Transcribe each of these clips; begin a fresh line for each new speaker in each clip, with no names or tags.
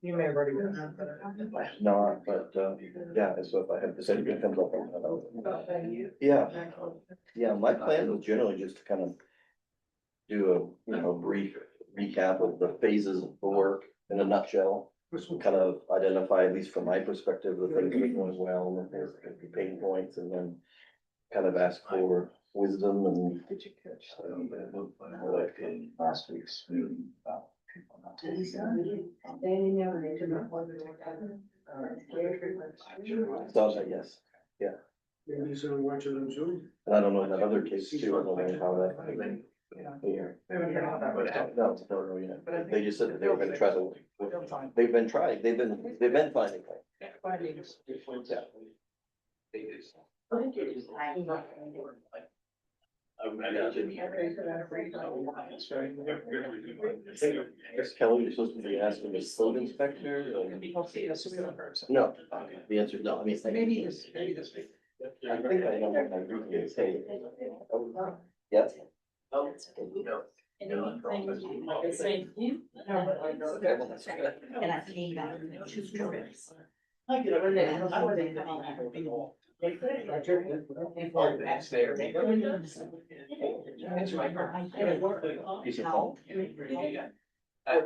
You may have already been.
No, but, yeah, so if I had this anything comes up. Yeah, yeah, my plan was generally just to kind of do a, brief recap of the phases of the work in a nutshell. Kind of identify, at least from my perspective, the things that are going well, and there's gonna be pain points, and then kind of ask for wisdom and.
Last week's meeting about people not taking.
So, yes,
Maybe someone watching them Zoom.
and I don't know in that other case too, I don't know how that. Yeah. No, yeah, they just said that they were gonna try to, they've been trying, they've been finding. Yeah. Guess Kelly, you're supposed to be asking the code inspector, or? No, the answer is no, I mean.
Maybe this week.
I think I know what I'm doing, is say. Yes.
And I came back with 2 trips.
Is it home?
I'd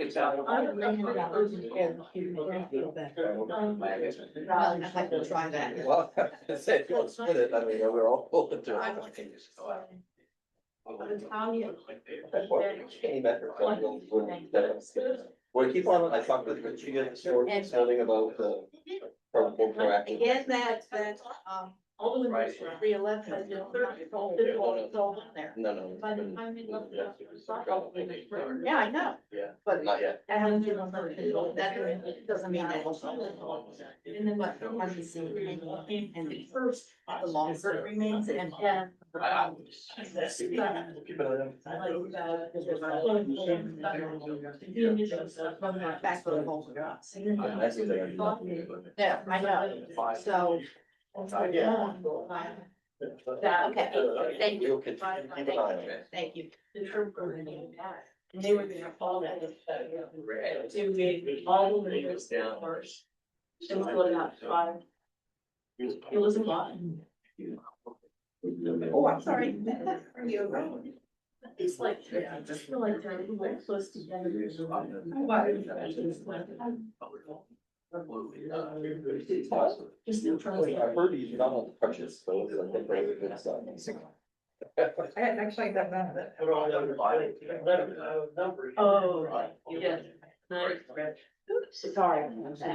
like to try that.
Well, I said, if you want to split it, I mean, we're all pulled into it. Came back for. Well, keep on, I talked with Richie this morning about the.
Again, that,
Right.
311, it's all in there.
No.
By the time we left the- Yeah, I know.
Yeah,
But
not yet.
that doesn't mean that. And then what, once you see, and the first, the longer it remains, and. Back to the whole. Yeah, I know, so.
Yeah.
Okay, thank you.
We'll keep an eye on it.
Thank you.
And they were gonna follow that. To be all the windows down first. It was going out 5. It was a lot.
Oh, I'm sorry.
It's like, I just feel like they're a little bit close together. Just still trying to.
I've heard he's not on crutches, so it's like a very good sign.
I had actually done that.
Oh, yeah. Nice.
Sorry, I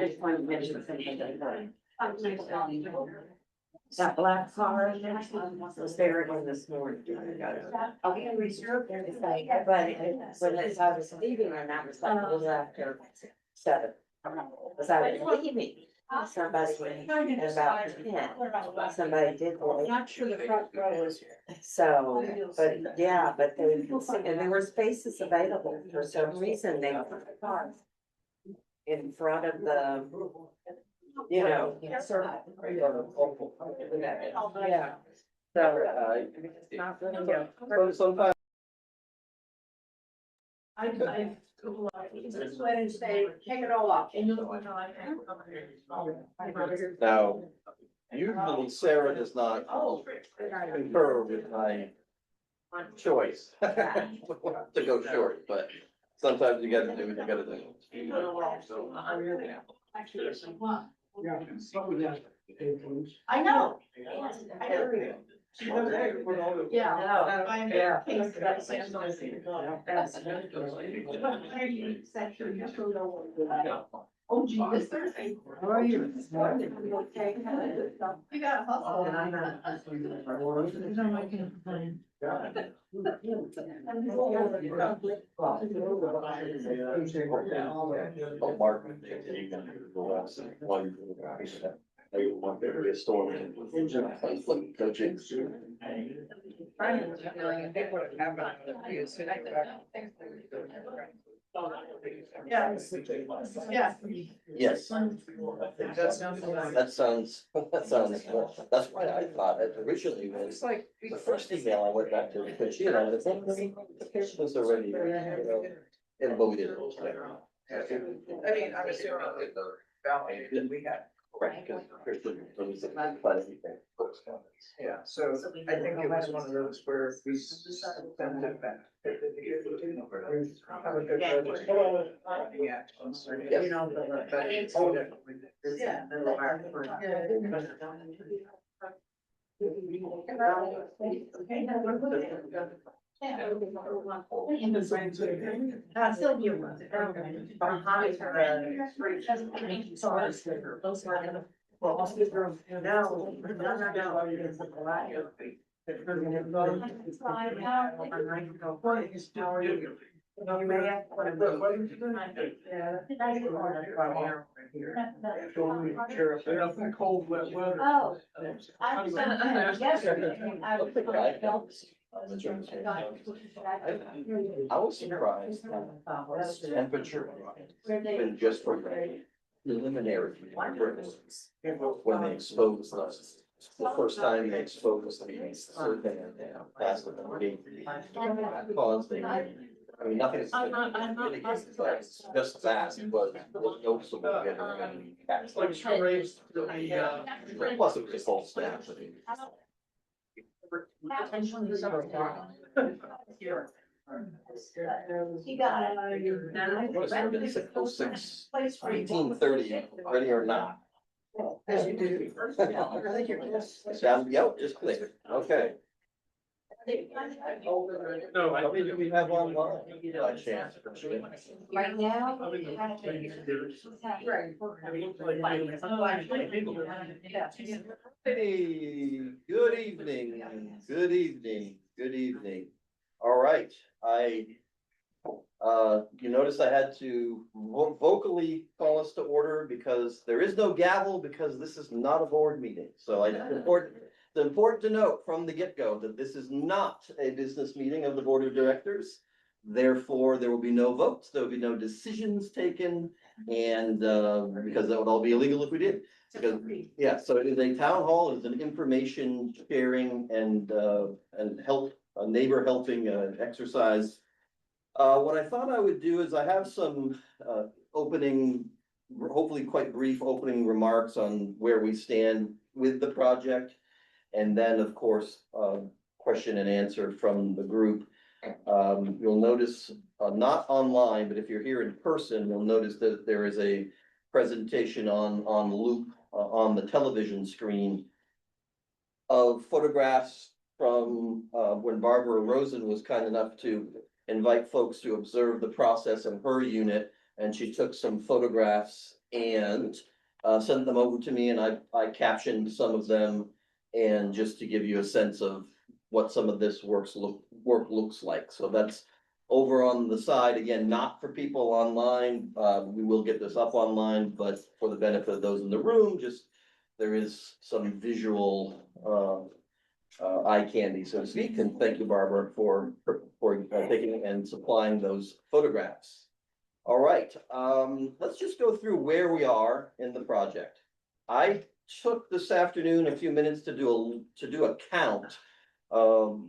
just wanted to mention something. That black car was there again this morning. Okay, reserved there to say, but when I was leaving, and that was like a little after 7. As I was leaving, somebody at about 10, somebody did leave.
Not sure the front row is.
So, but yeah, but they, and there were spaces available for some reason, they put the car in front of the, circle. Yeah. So, it's not really.
Sometimes.
I just went and say, take it all off. And you'll.
Now, usually Sarah does not concur with my choice to go short, but sometimes you gotta do what you gotta do.
I know. Oh, gee, this Thursday.
How are you?
You gotta hustle.
Oh, Mark, you can do the last one. I want there to be a storm. Coaching.
Brian was feeling a big one happened. He was sitting back. Yeah. Yeah.
Yes.
That sounds like.
That sounds, that's why I thought it originally was.
It's like.
The first email I went back to, because she and I was like, the patient was already, you know, and but we didn't.
I mean, I'm assuming that the valley, we had.
Right, because Christian was quite a few things.
Yeah, so I think it was one of those where we sent it back. Have a good budget. Yeah. You know, but it's all different.
Yeah. Sylvia was. Well, no, You may have.
Cold, wet weather.
Oh, I was yesterday. I was.
I was surprised that temperature been just for preliminary purposes when they exposed us. The first time they exposed the survey and passed it caused I mean, nothing.
I'm not.
But just that was noticeable.
Like charades, the,
Plus it was a full staff.
You got it.
What is it, been 6:06, 18:30, ready or not?
as you do. I think you're just.
Yep, just click, okay.
No,
How many do we have online by chance?
Right now.
Hey, good evening, good evening, good evening. All right, you notice I had to vocally call us to order because there is no gavel because this is not a board meeting. So it's important to note from the get-go that this is not a business meeting of the Board of Directors. Therefore, there will be no votes, there will be no decisions taken, and because that would all be illegal if we did. Because, yeah, so it is a town hall, it is an information sharing and help, a neighbor helping exercise. What I thought I would do is I have some opening, hopefully quite brief opening remarks on where we stand with the project. And then, of course, question and answer from the group. You'll notice, not online, but if you're here in person, you'll notice that there is a presentation on loop on the television screen of photographs from when Barbara Rosen was kind enough to invite folks to observe the process in her unit. And she took some photographs and sent them over to me, and I captioned some of them. And just to give you a sense of what some of this work looks like. So that's over on the side, again, not for people online. We will get this up online, but for the benefit of those in the room, just there is some visual eye candy, so to speak. And thank you, Barbara, for taking and supplying those photographs. All right, let's just go through where we are in the project. I took this afternoon a few minutes to do a count of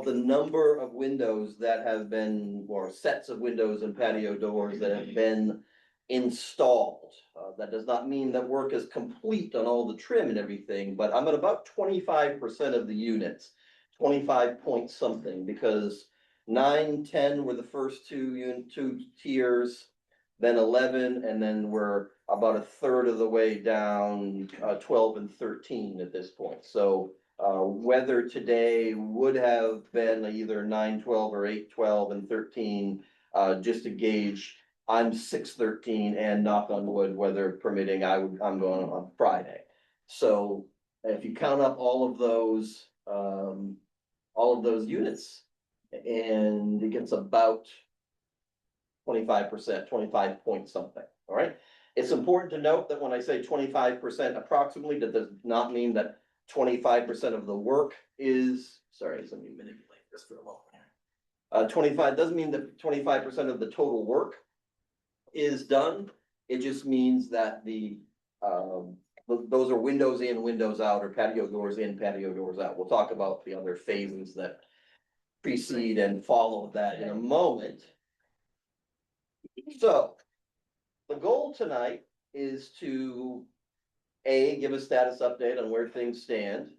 the number of windows that have been, or sets of windows and patio doors that have been installed. That does not mean that work is complete on all the trim and everything, but I'm at about 25% of the units, 25 point something, because 9, 10 were the first two tiers, then 11, and then we're about a third of the way down, 12 and 13 at this point. So whether today would have been either 9, 12 or 8, 12 and 13, just to gauge, I'm 6/13 and knock on wood, weather permitting, I'm going on Friday. So if you count up all of those units, and it gets about 25%, 25 point something, all right? It's important to note that when I say 25% approximately, that does not mean that 25% of the work is, sorry, let me manipulate this for a moment. 25 doesn't mean that 25% of the total work is done. It just means that those are windows in, windows out, or patio doors in, patio doors out. We'll talk about the other phases that precede and follow that in a moment. So, the goal tonight is to A, give a status update on where things stand.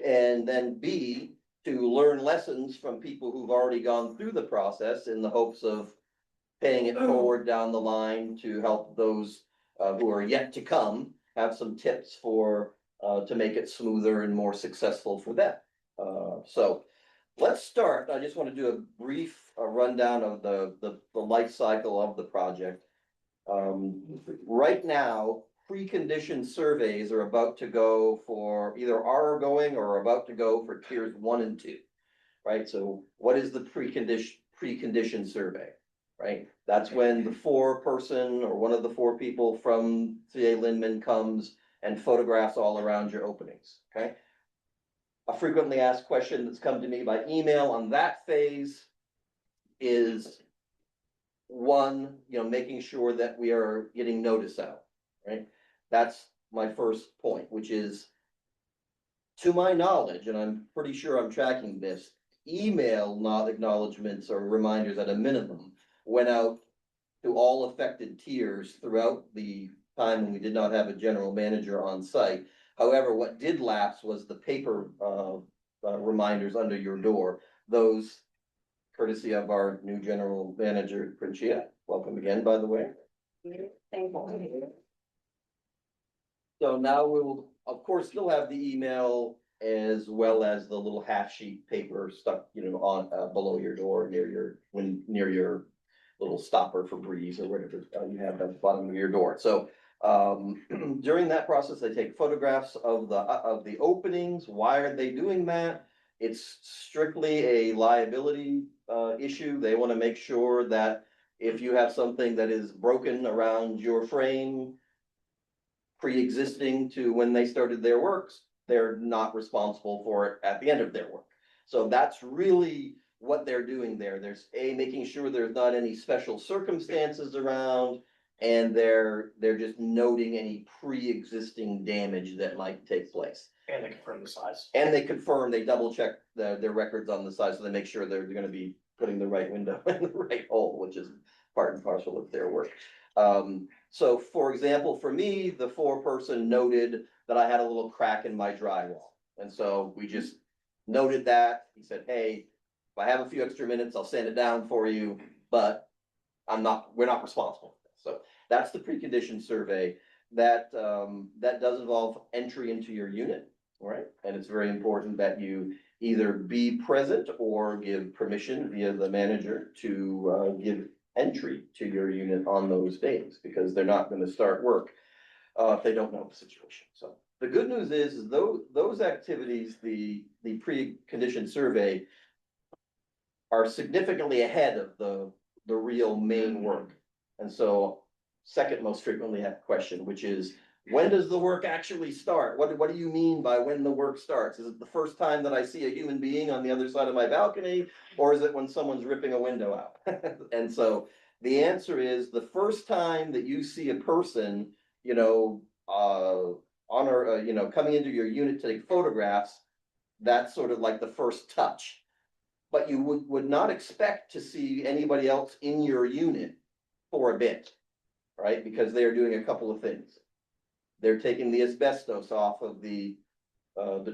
And then B, to learn lessons from people who've already gone through the process in the hopes of paying it forward down the line to help those who are yet to come have some tips for to make it smoother and more successful for them. So let's start. I just want to do a brief rundown of the life cycle of the project. Right now, precondition surveys are about to go for either are going or are about to go for tiers 1 and 2. Right, so what is the precondition survey? Right, that's when the 4-person or one of the 4 people from CA Lindman comes and photographs all around your openings. Okay, a frequently asked question that's come to me by email on that phase is one, making sure that we are getting notice out, right? That's my first point, which is, to my knowledge, and I'm pretty sure I'm tracking this, email not acknowledgements or reminders at a minimum went out to all affected tiers throughout the time when we did not have a general manager on site. However, what did lapse was the paper reminders under your door. Those courtesy of our new general manager, Princia. Welcome again, by the way.
Thank you.
So now we will, of course, still have the email as well as the little half sheet paper stuck, on below your door near your little stopper for breeze or whatever you have at the bottom of your door. So during that process, they take photographs of the openings. Why are they doing that? It's strictly a liability issue. They want to make sure that if you have something that is broken around your frame, pre-existing to when they started their works, they're not responsible for it at the end of their work. So that's really what they're doing there. There's making sure there's not any special circumstances around, and they're just noting any pre-existing damage that might take place.
And they confirm the size.
And they double check their records on the side, so they make sure they're gonna be putting the right window in the right hole, which is part and parcel of their work. So for example, for me, the 4-person noted that I had a little crack in my drywall. And so we just noted that. He said, hey, if I have a few extra minutes, I'll sand it down for you, but we're not responsible. So that's the precondition survey. That does involve entry into your unit, right? And it's very important that you either be present or give permission via the manager to give entry to your unit on those days, because they're not going to start work if they don't know the situation. So the good news is those activities, the precondition survey, are significantly ahead of the real main work. And so second most frequently asked question, which is, when does the work actually start? What do you mean by when the work starts? Is it the first time that I see a human being on the other side of my balcony, or is it when someone's ripping a window out? And so the answer is, the first time that you see a person, coming into your unit to take photographs, that's sort of like the first touch. But you would not expect to see anybody else in your unit for a bit, right? Because they are doing a couple of things. They're taking the asbestos off of the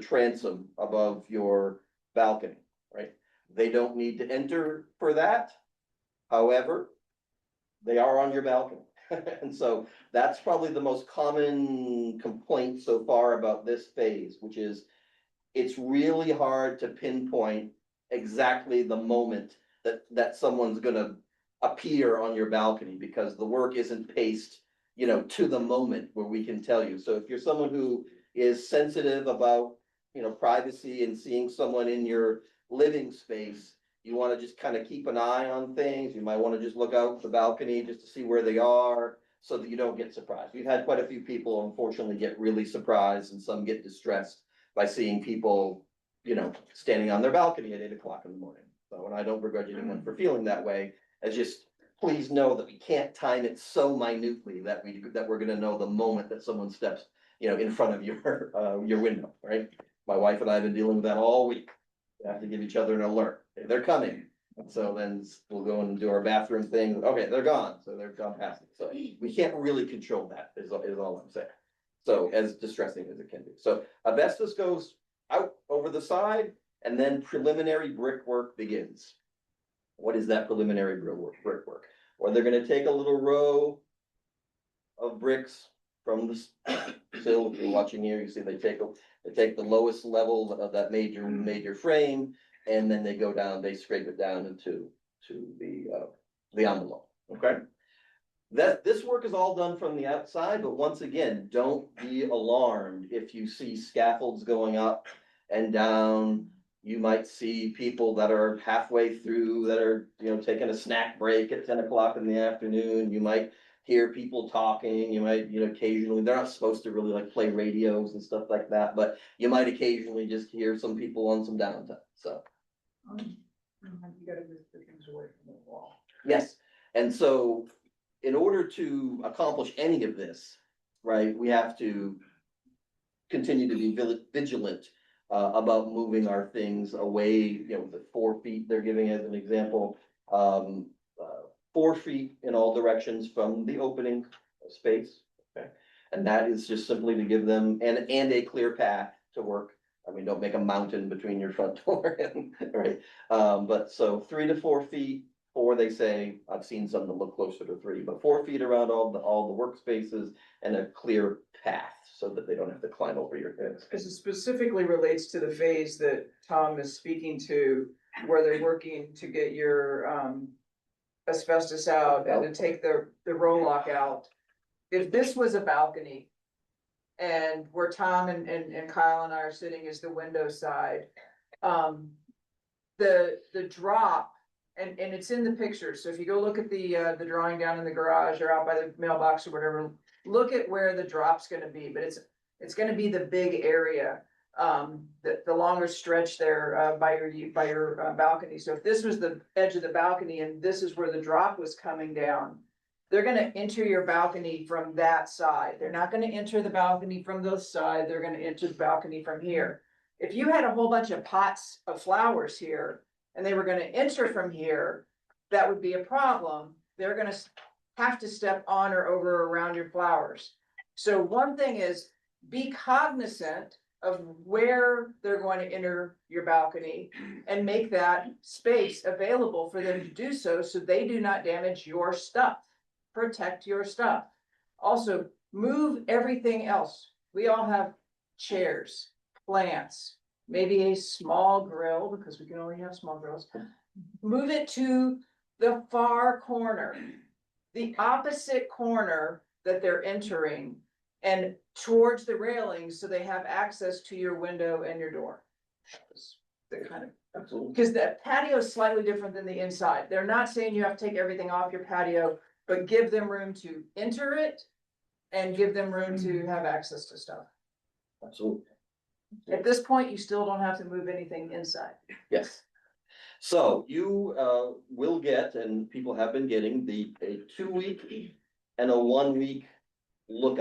transom above your balcony, right? They don't need to enter for that. However, they are on your balcony. And so that's probably the most common complaint so far about this phase, which is it's really hard to pinpoint exactly the moment that someone's gonna appear on your balcony, because the work isn't paced, to the moment where we can tell you. So if you're someone who is sensitive about, privacy and seeing someone in your living space, you want to just kind of keep an eye on things. You might want to just look out the balcony just to see where they are, so that you don't get surprised. We've had quite a few people, unfortunately, get really surprised, and some get distressed by seeing people, standing on their balcony at 8 o'clock in the morning. So, and I don't begrudge anyone for feeling that way. It's just please know that we can't time it so minutely that we're gonna know the moment that someone steps, in front of your window, right? My wife and I have been dealing with that all week. We have to give each other an alert. Okay, they're coming. And so then we'll go and do our bathroom thing. Okay, they're gone. So they're gone past it. So we can't really control that is all I'm saying. So as distressing as it can be. So asbestos goes out over the side and then preliminary brickwork begins. What is that preliminary brickwork? Or they're gonna take a little row of bricks from the sill. If you're watching here, you see they take the lowest level of that major frame, and then they go down, they scrape it down into the envelope, okay? This work is all done from the outside, but once again, don't be alarmed if you see scaffolds going up and down. You might see people that are halfway through that are, taking a snack break at 10 o'clock in the afternoon. You might hear people talking. You might, occasionally, they're not supposed to really like play radios and stuff like that, but you might occasionally just hear some people on some downtime, so.
You gotta move the things away from the wall.
Yes, and so in order to accomplish any of this, right, we have to continue to be vigilant about moving our things away, the 4 feet they're giving as an example. 4 feet in all directions from the opening space, okay? And that is just simply to give them, and a clear path to work. I mean, don't make a mountain between your front door and, right? But so 3 to 4 feet, or they say, I've seen some that look closer to 3, but 4 feet around all the workspaces and a clear path so that they don't have to climb over your heads.
Because it specifically relates to the phase that Tom is speaking to, where they're working to get your asbestos out and to take the roll lock out. If this was a balcony and where Tom and Kyle and I are sitting is the window side, the drop, and it's in the picture. So if you go look at the drawing down in the garage or out by the mailbox or whatever, look at where the drop's gonna be, but it's gonna be the big area, the longer stretch there by your balcony. So if this was the edge of the balcony and this is where the drop was coming down, they're gonna enter your balcony from that side. They're not gonna enter the balcony from this side. They're gonna enter the balcony from here. If you had a whole bunch of pots of flowers here and they were gonna enter from here, that would be a problem. They're gonna have to step on or over or around your flowers. So one thing is, be cognizant of where they're going to enter your balcony and make that space available for them to do so, so they do not damage your stuff. Protect your stuff. Also, move everything else. We all have chairs, plants, maybe a small grill, because we can only have small grills. Move it to the far corner, the opposite corner that they're entering, and towards the railings, so they have access to your window and your door. The kind of,
Absolutely.
because the patio is slightly different than the inside. They're not saying you have to take everything off your patio, but give them room to enter it and give them room to have access to stuff.
Absolutely.
At this point, you still don't have to move anything inside.
Yes. So you will get, and people have been getting, a 2-week and a 1-week look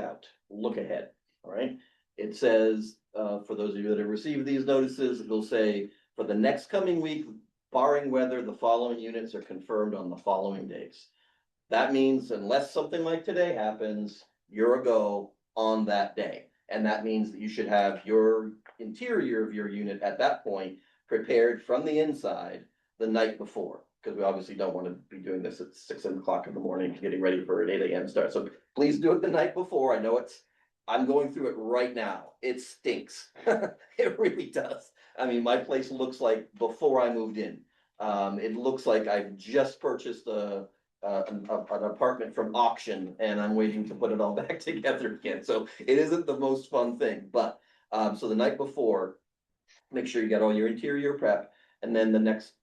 ahead, all right? It says, for those of you that have received these notices, it'll say, for the next coming week, barring weather, the following units are confirmed on the following days. That means unless something like today happens, you're a go on that day. And that means that you should have your interior of your unit at that point prepared from the inside the night before. Because we obviously don't want to be doing this at 6 o'clock in the morning, getting ready for an 8 a.m. start. So please do it the night before. I know I'm going through it right now. It stinks. It really does. I mean, my place looks like before I moved in. It looks like I've just purchased an apartment from auction and I'm waiting to put it all back together again. So it isn't the most fun thing, but so the night before, make sure you got all your interior prep, and then the next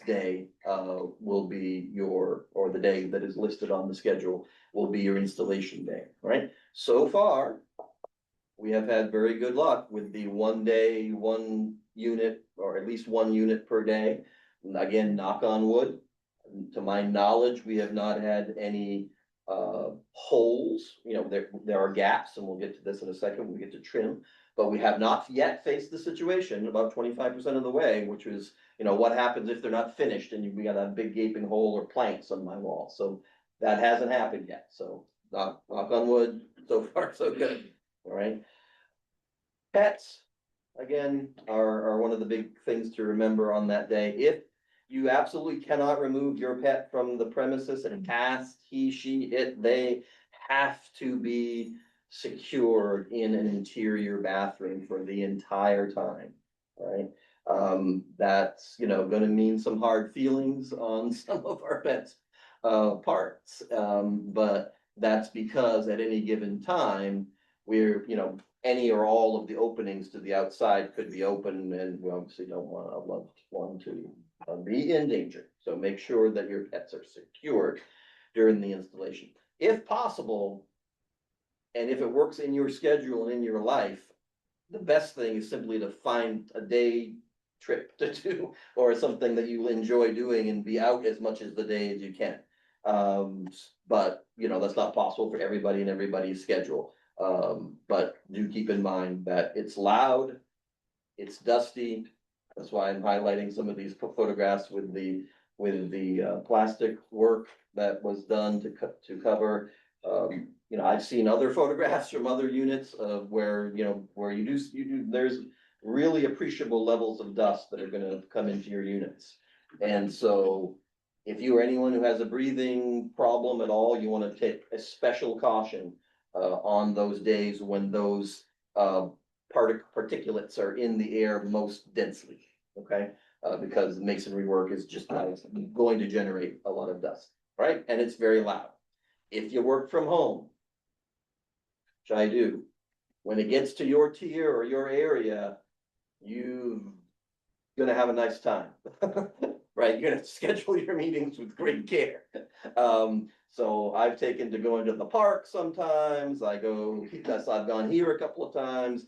day will be or the day that is listed on the schedule will be your installation day, right? So far, we have had very good luck with the 1 day, 1 unit, or at least 1 unit per day. Again, knock on wood, to my knowledge, we have not had any holes. You know, there are gaps, and we'll get to this in a second when we get to trim. But we have not yet faced the situation about 25% of the way, which is, you know, what happens if they're not finished and we got a big gaping hole or planks on my wall. So that hasn't happened yet. So knock on wood, so far so good. All right. Pets, again, are one of the big things to remember on that day. If you absolutely cannot remove your pet from the premises, and has he, she, it, they have to be secured in an interior bathroom for the entire time, right? That's, you know, gonna mean some hard feelings on some of our pets' parts. But that's because at any given time, we're, you know, any or all of the openings to the outside could be open, and we obviously don't want a loved one to be in danger. So make sure that your pets are secured during the installation. If possible, and if it works in your schedule and in your life, the best thing is simply to find a day trip to do, or something that you enjoy doing and be out as much as the day as you can. But you know, that's not possible for everybody and everybody's schedule. But do keep in mind that it's loud, it's dusty. That's why I'm highlighting some of these photographs with the plastic work that was done to cover. You know, I've seen other photographs from other units of where, you know, where you do, there's really appreciable levels of dust that are gonna come into your units. And so if you or anyone who has a breathing problem at all, you wanna take a special caution on those days when those particulates are in the air most densely, okay? Because masonry work is just going to generate a lot of dust, right? And it's very loud. If you work from home, which I do, when it gets to your tier or your area, you're gonna have a nice time, right? You're gonna schedule your meetings with great care. So I've taken to going to the park sometimes. I've gone here a couple of times.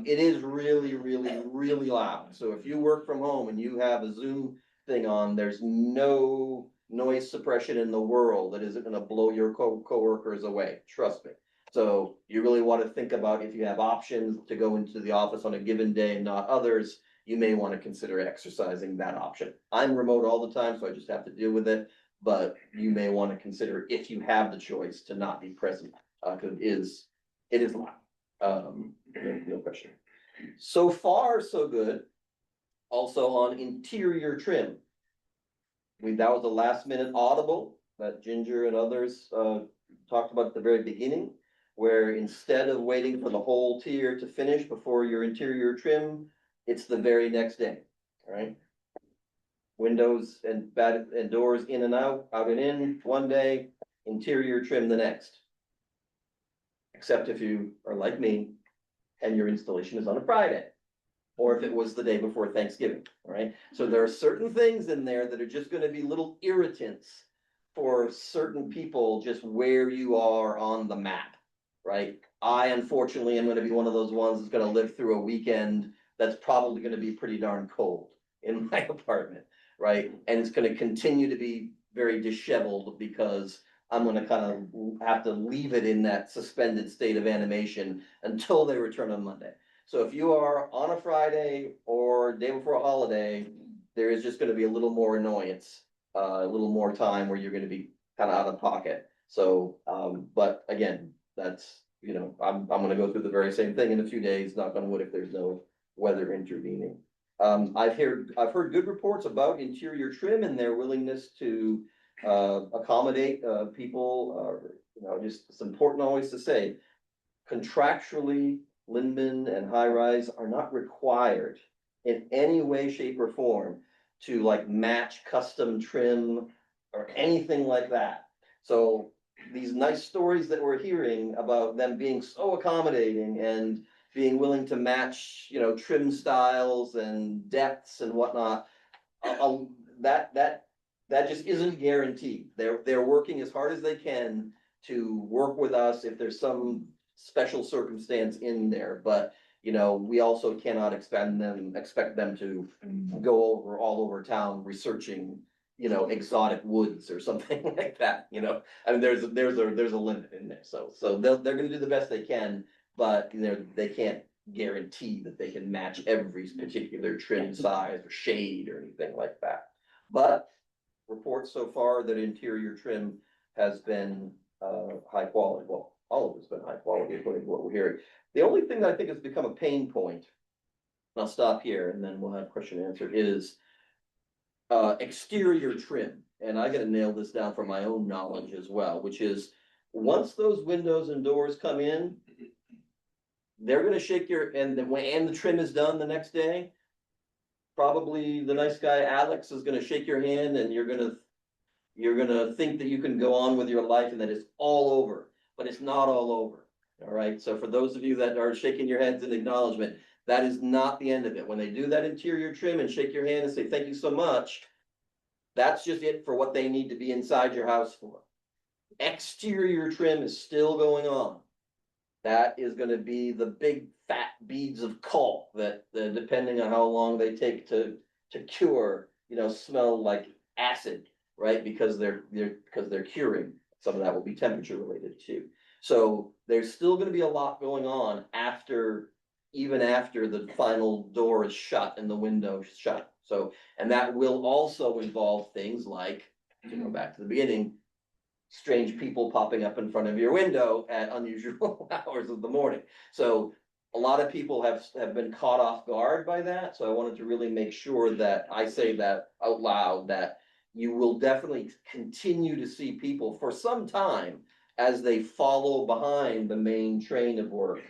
It is really, really, really loud. So if you work from home and you have a Zoom thing on, there's no noise suppression in the world that isn't gonna blow your coworkers away, trust me. So you really want to think about, if you have options to go into the office on a given day and not others, you may want to consider exercising that option. I'm remote all the time, so I just have to deal with it. But you may want to consider, if you have the choice, to not be present, because it is loud. No question. So far, so good. Also on interior trim. That was a last minute audible that Ginger and others talked about at the very beginning, where instead of waiting for the whole tier to finish before your interior trim, it's the very next day, all right? Windows and doors in and out and in one day, interior trim the next. Except if you are like me and your installation is on a Friday, or if it was the day before Thanksgiving, all right? So there are certain things in there that are just gonna be little irritants for certain people, just where you are on the map, right? I unfortunately am gonna be one of those ones that's gonna live through a weekend that's probably gonna be pretty darn cold in my apartment, right? And it's gonna continue to be very disheveled because I'm gonna kind of have to leave it in that suspended state of animation until they return on Monday. So if you are on a Friday or day before a holiday, there is just gonna be a little more annoyance, a little more time where you're gonna be kind of out of pocket. So, but again, that's, you know, I'm gonna go through the very same thing in a few days, knock on wood, if there's no weather intervening. I've heard good reports about interior trim and their willingness to accommodate people. You know, just, it's important always to say, contractually, Lindman and High Rise are not required in any way, shape, or form to like match custom trim or anything like that. So these nice stories that we're hearing about them being so accommodating and being willing to match, you know, trim styles and depths and whatnot, that just isn't guaranteed. They're working as hard as they can to work with us if there's some special circumstance in there, but you know, we also cannot expect them to go all over town researching, you know, exotic woods or something like that, you know? I mean, there's a limit in there, so they're gonna do the best they can, but they can't guarantee that they can match every particular trim size or shade or anything like that. But reports so far that interior trim has been high quality. Well, all of it's been high quality according to what we're hearing. The only thing that I think has become a pain point, and I'll stop here and then we'll have question and answer, is exterior trim. And I gotta nail this down from my own knowledge as well, which is once those windows and doors come in, they're gonna shake your, and the trim is done the next day. Probably the nice guy Alex is gonna shake your hand and you're gonna think that you can go on with your life and that it's all over, but it's not all over. All right, so for those of you that are shaking your heads in acknowledgement, that is not the end of it. When they do that interior trim and shake your hand and say, thank you so much, that's just it for what they need to be inside your house for. Exterior trim is still going on. That is gonna be the big fat beads of caulk that, depending on how long they take to cure, you know, smell like acid, right? Because they're curing. Some of that will be temperature related too. So there's still gonna be a lot going on even after the final door is shut and the window is shut. So, and that will also involve things like, to go back to the beginning, strange people popping up in front of your window at unusual hours of the morning. So a lot of people have been caught off guard by that. So I wanted to really make sure that I say that out loud, that you will definitely continue to see people for some time as they follow behind the main train of work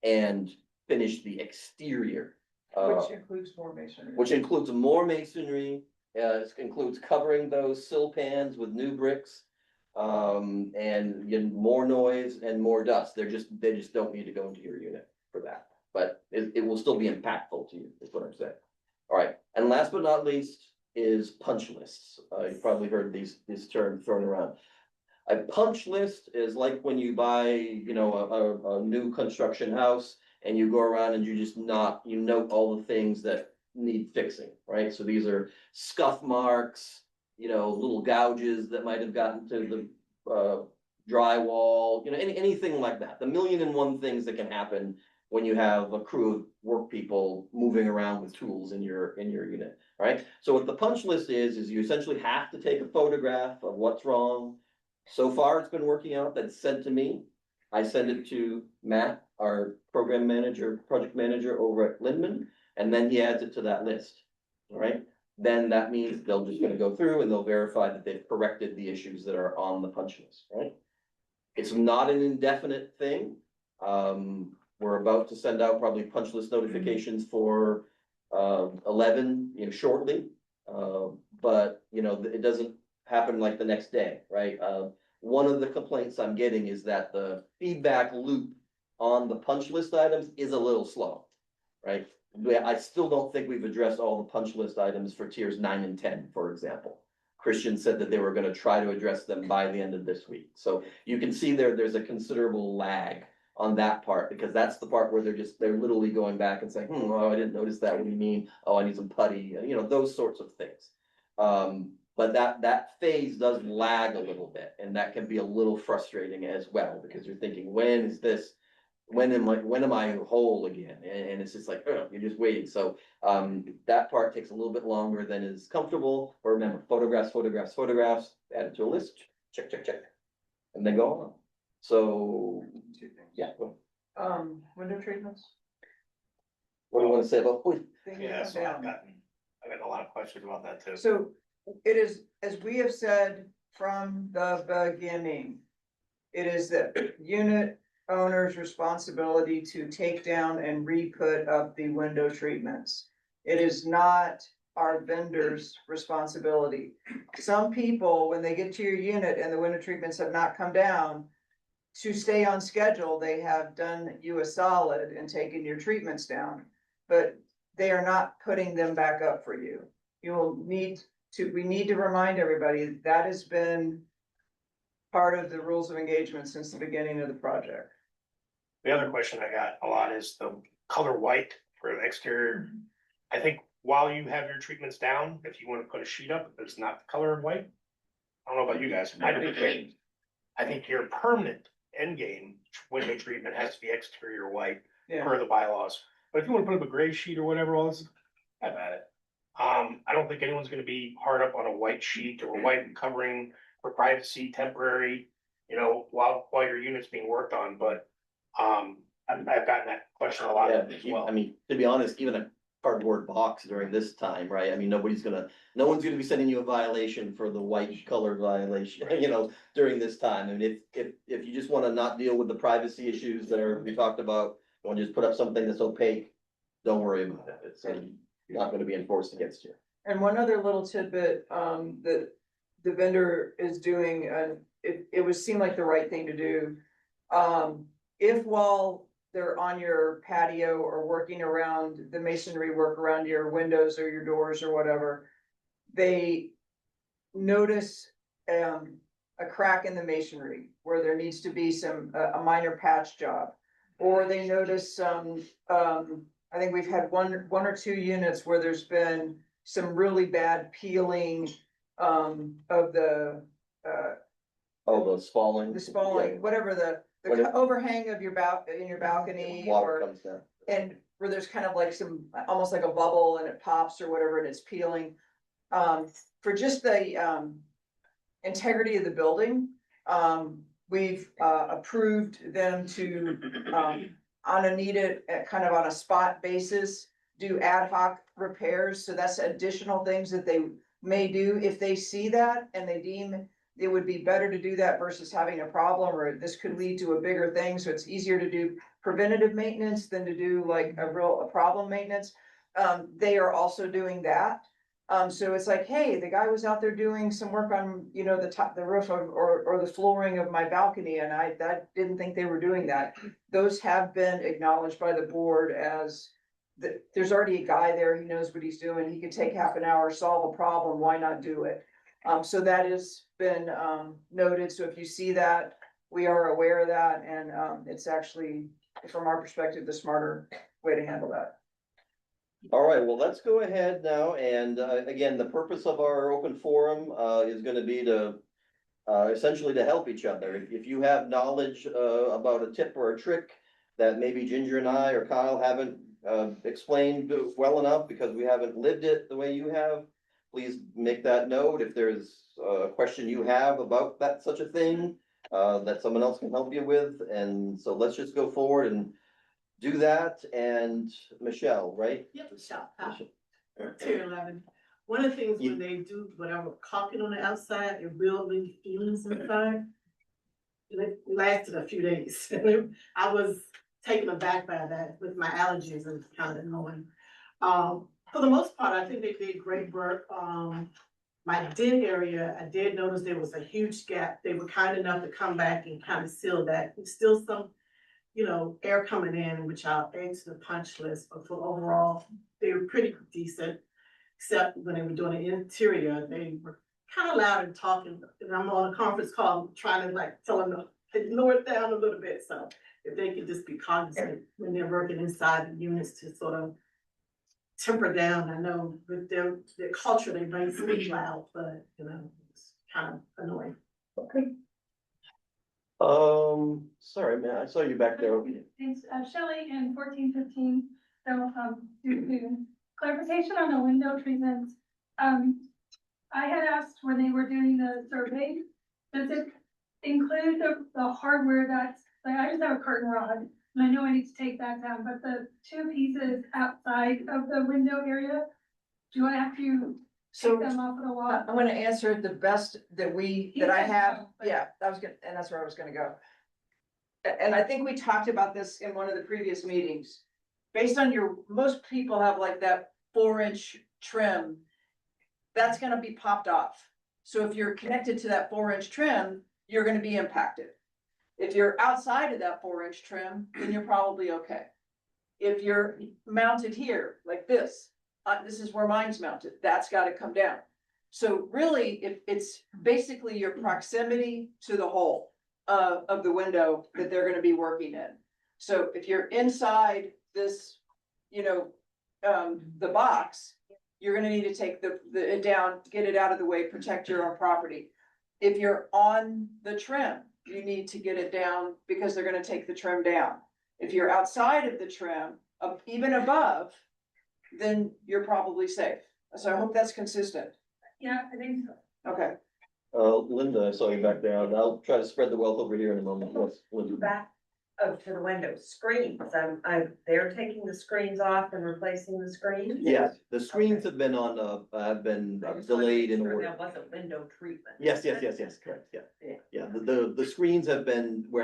and finish the exterior.
Which includes more masonry.
Which includes more masonry, it includes covering those sill pans with new bricks. And more noise and more dust. They just don't need to go into your unit for that. But it will still be impactful to you, is what I'm saying. All right, and last but not least is punch lists. You've probably heard these terms thrown around. A punch list is like when you buy, you know, a new construction house and you go around and you note all the things that need fixing, right? So these are scuff marks, you know, little gouges that might have gotten to the drywall, you know, anything like that. The 1,000,001 things that can happen when you have a crew of work people moving around with tools in your unit, right? So what the punch list is you essentially have to take a photograph of what's wrong. So far, it's been working out. That's sent to me. I send it to Matt, our program manager, project manager over at Lindman, and then he adds it to that list. All right. Then that means they'll just gonna go through and they'll verify that they've corrected the issues that are on the punch list, right? It's not an indefinite thing. We're about to send out probably punch list notifications for 11, you know, shortly. But you know, it doesn't happen like the next day, right? One of the complaints I'm getting is that the feedback loop on the punch list items is a little slow, right? I still don't think we've addressed all the punch list items for tiers 9 and 10, for example. Christian said that they were gonna try to address them by the end of this week. So you can see there's a considerable lag on that part, because that's the part where they're literally going back and saying, oh, I didn't notice that. What do you mean? Oh, I need some putty, you know, those sorts of things. But that phase does lag a little bit, and that can be a little frustrating as well, because you're thinking, when am I whole again? And it's just like, you're just waiting. So that part takes a little bit longer than is comfortable. But remember, photographs, add it to a list, check, and then go on. So yeah.
Window treatments?
What do you want to say about?
Yeah, so I've got a lot of questions about that too.
So it is, as we have said from the beginning, it is the unit owner's responsibility to take down and re-put up the window treatments. It is not our vendor's responsibility. Some people, when they get to your unit and the window treatments have not come down, to stay on schedule, they have done you a solid and taken your treatments down, but they are not putting them back up for you. We need to remind everybody that has been part of the rules of engagement since the beginning of the project.
The other question I got a lot is the color white for the exterior. I think
while you have your treatments down, if you wanna put a sheet up that's not the color of white. I don't know about you guys, I think your permanent end game window treatment has to be exterior white
Yeah,
per the bylaws. But if you wanna put up a gray sheet or whatever else, have at it. I don't think anyone's gonna be hard up on a white sheet or white covering for privacy temporary, you know, while your unit's being worked on, but, I've gotten that question a lot
Yeah,
as well.
I mean, to be honest, even a cardboard box during this time, right? I mean, no one's gonna be sending you a violation for the white color violation, you know, during this time. I mean, if you just wanna not deal with the privacy issues that we talked about, you wanna just put up something that's opaque, don't worry about it. It's not gonna be enforced against you.
and one other little tidbit, that the vendor is doing, and it would seem like the right thing to do. If while they're on your patio or working around the masonry work around your windows or your doors or whatever, they notice, a crack in the masonry where there needs to be a minor patch job. Or they notice some, I think we've had one or two units where there's been some really bad peeling, of the,
Oh, the spalling.
the spalling, whatever the
Whatever.
overhang of in your balcony,
Water
or,
comes down.
and where there's kind of like some, almost like a bubble and it pops or whatever and it's peeling. For just the, integrity of the building, we've, approved them to, on a needed, kind of on a spot basis, do ad hoc repairs. So that's additional things that they may do if they see that and they deem it would be better to do that versus having a problem, or this could lead to a bigger thing. So it's easier to do preventative maintenance than to do like a problem maintenance. They are also doing that. So it's like, hey, the guy was out there doing some work on, you know, the roof or the flooring of my balcony, and I didn't think they were doing that. Those have been acknowledged by the board as there's already a guy there, he knows what he's doing, he could take half an hour, solve a problem, why not do it? So that has been, noted, so if you see that, we are aware of that, and, it's actually, from our perspective, the smarter way to handle that.
All right, well, let's go ahead now, and again, the purpose of our open forum is gonna be to essentially to help each other. If you have knowledge about a tip or a trick that maybe Ginger and I or Kyle haven't explained well enough because we haven't lived it the way you have, please make that note. If there's a question you have about such a thing that someone else can help you with, and so let's just go forward and do that. And Michelle, right?
Yep, stop. Tier 11. One of the things
You-
when they do whatever caulking on the outside, they're building fumes inside. And it lasted a few days. I was taken aback by that with my allergies and kind of annoying. For the most part, I think they did great work. My den area, I did notice there was a huge gap. They were kind enough to come back and kind of seal that. There's still some, you know, air coming in, which I'll add to the punch list, but for overall, they were pretty decent. Except when they were doing the interior, they were kind of loud and talking, and I'm on a conference call trying to like tell them to lower it down a little bit, so if they could just be cognizant when they're working inside the units to sort of temper down. I know with their culture, they might speak loud, but you know, it's kind of annoying.
Okay. Sorry, man, I saw you back there.
Thanks, Shelley in 1415, so, due to clarification on the window treatments. I had asked when they were doing the survey, does it include the hardware that's, like, I just have a curtain rod, and I know I need to take that down, but the two pieces outside of the window area, do I have to
So
take them off of the wall?
I'm gonna answer it the best that I have, yeah, and that's where I was gonna go. And I think we talked about this in one of the previous meetings. Based on most people have like that 4-inch trim, that's gonna be popped off. So if you're connected to that 4-inch trim, you're gonna be impacted. If you're outside of that 4-inch trim, then you're probably okay. If you're mounted here, like this is where mine's mounted, that's gotta come down. So really, it's basically your proximity to the hole of the window that they're gonna be working in. So if you're inside this, you know, the box, you're gonna need to take it down, get it out of the way, protect your own property. If you're on the trim, you need to get it down because they're gonna take the trim down. If you're outside of the trim, even above, then you're probably safe. So I hope that's consistent.
Yeah, I think so.
Okay.
Linda, I saw you back there, and I'll try to spread the wealth over here in a moment. Yes, Linda.
Back to the window, screens, they're taking the screens off and replacing the screens?
Yes, the screens have been delayed in order.
That wasn't window treatment.
Yes, correct, yeah.
Yeah.
Yeah, the screens have been, they're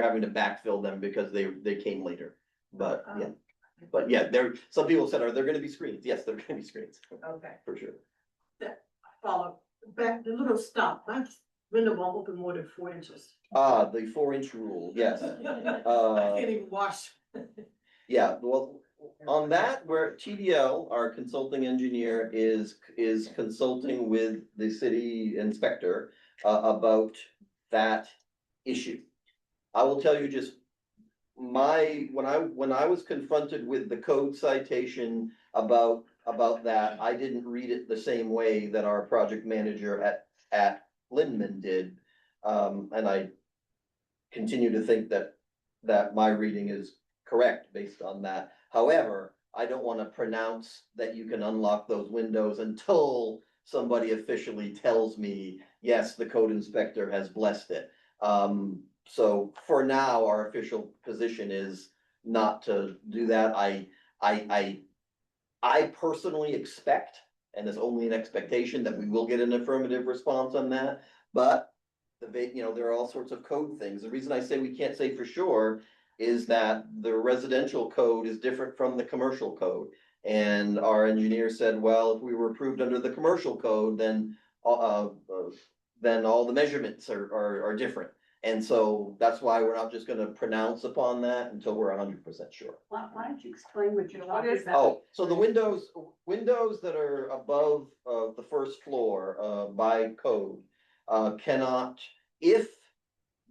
having to backfill them because they came later, but yeah. But yeah, some people said, are there gonna be screens? Yes, there are gonna be screens,
Okay.
for sure.
Follow back, the little stop, my window won't open more than 4 inches.
The 4-inch rule, yes.
I can't even wash.
Yeah, well, on that, where TDL, our consulting engineer, is consulting with the city inspector about that issue. I will tell you just when I was confronted with the code citation about that, I didn't read it the same way that our project manager at Lindman did. And I continue to think that my reading is correct based on that. However, I don't want to pronounce that you can unlock those windows until somebody officially tells me, yes, the code inspector has blessed it. So for now, our official position is not to do that. I personally expect, and it's only an expectation, that we will get an affirmative response on that, but there are all sorts of code things. The reason I say we can't say for sure is that the residential code is different from the commercial code. And our engineer said, well, if we were approved under the commercial code, then all the measurements are different. And so that's why we're not just gonna pronounce upon that until we're 100% sure.
Why don't you explain what you're talking about?
Oh, so the windows that are above the first floor by code cannot, if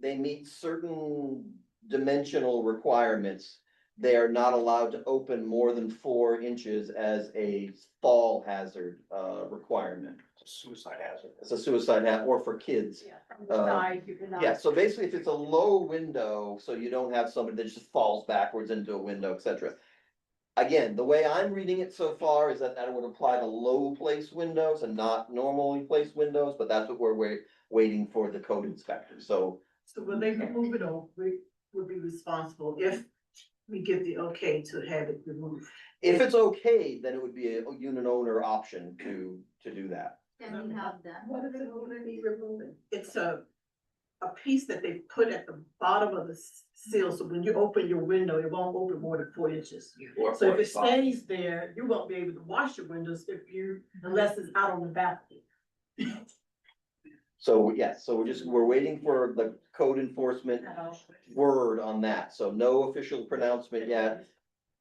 they meet certain dimensional requirements, they are not allowed to open more than 4 inches as a fall hazard requirement.
Suicide hazard.
It's a suicide hazard, or for kids.
Yeah, from the side, you cannot.
Yeah, so basically if it's a low window, so you don't have somebody that just falls backwards into a window, etc. Again, the way I'm reading it so far is that would apply to low place windows and not normally placed windows, but that's what we're waiting for the code inspector, so.
So when they remove it, or we would be responsible if we get the okay to have it removed.
If it's okay, then it would be a unit owner option to do that.
Can you have them?
What is it gonna be removing? It's a piece that they put at the bottom of the seal, so when you open your window, it won't open more than 4 inches. So if it stays there, you won't be able to wash your windows unless it's out on the balcony.
So, yes, so we're waiting for the code enforcement word on that, so no official pronouncement yet.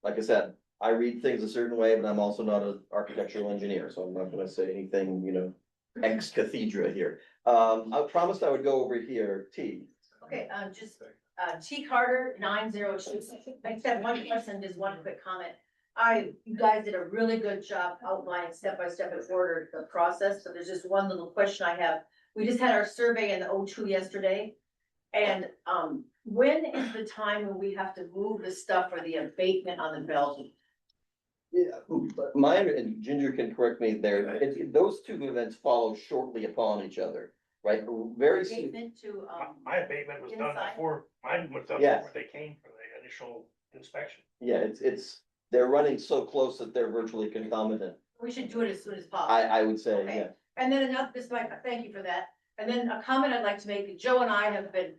Like I said, I read things a certain way, but I'm also not an architectural engineer, so I'm not gonna say anything, ex cathedra here. I promised I would go over here, T.
Okay, T Carter 902. I just have one question, just one quick comment. You guys did a really good job outlining step by step in order the process, so there's just one little question I have. We just had our survey in the O2 yesterday. And, when is the time when we have to move the stuff for the abatement on the building?
Yeah, mine, and Ginger can correct me there, those two events follow shortly upon each other, right? Very soon.
Abatement to,
My abatement was done
inside?
before, mine was done
Yes.
before they came for the initial inspection.
Yeah, they're running so close that they're virtually concomitant,
we should do it as soon as possible.
I would say,
Okay.
yeah.
And then thank you for that. And then a comment I'd like to make, Joe and I have been,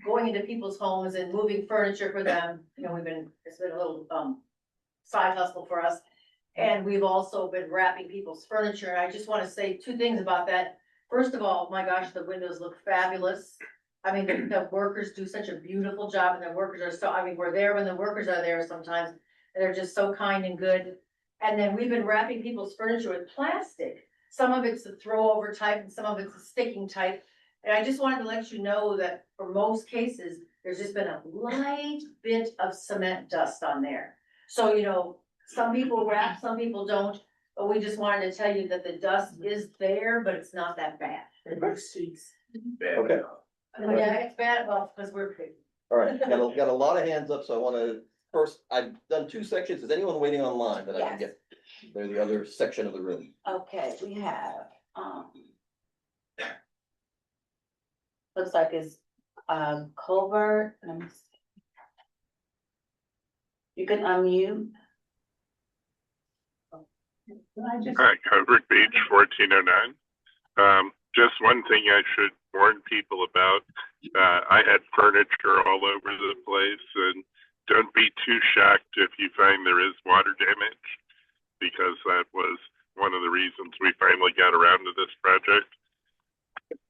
going into people's homes and moving furniture for them. It's been a little, side hustle for us. And we've also been wrapping people's furniture. I just wanna say 2 things about that. First of all, my gosh, the windows look fabulous. I mean, the workers do such a beautiful job, and the workers are we're there when the workers are there sometimes. And they're just so kind and good. And then we've been wrapping people's furniture with plastic. Some of it's a throw over type and some of it's a sticking type. And I just wanted to let you know that for most cases, there's just been a light bit of cement dust on there. So, some people wrap, some people don't, But we just wanted to tell you that the dust is there, but it's not that bad.
Okay.
Yeah, it's bad, well, because we're.
All right, got a lot of hands up, so I wanna, first, I've done 2 sections. Is anyone waiting online that I can get? They're the other section of the room.
Okay, we have, looks like it's, Colbert, let me see. You can unmute.
Hi, Covered Beach 1409. Just one thing I should warn people about. I had furniture all over the place, and don't be too shocked if you find there is water damage, because that was one of the reasons we finally got around to this project.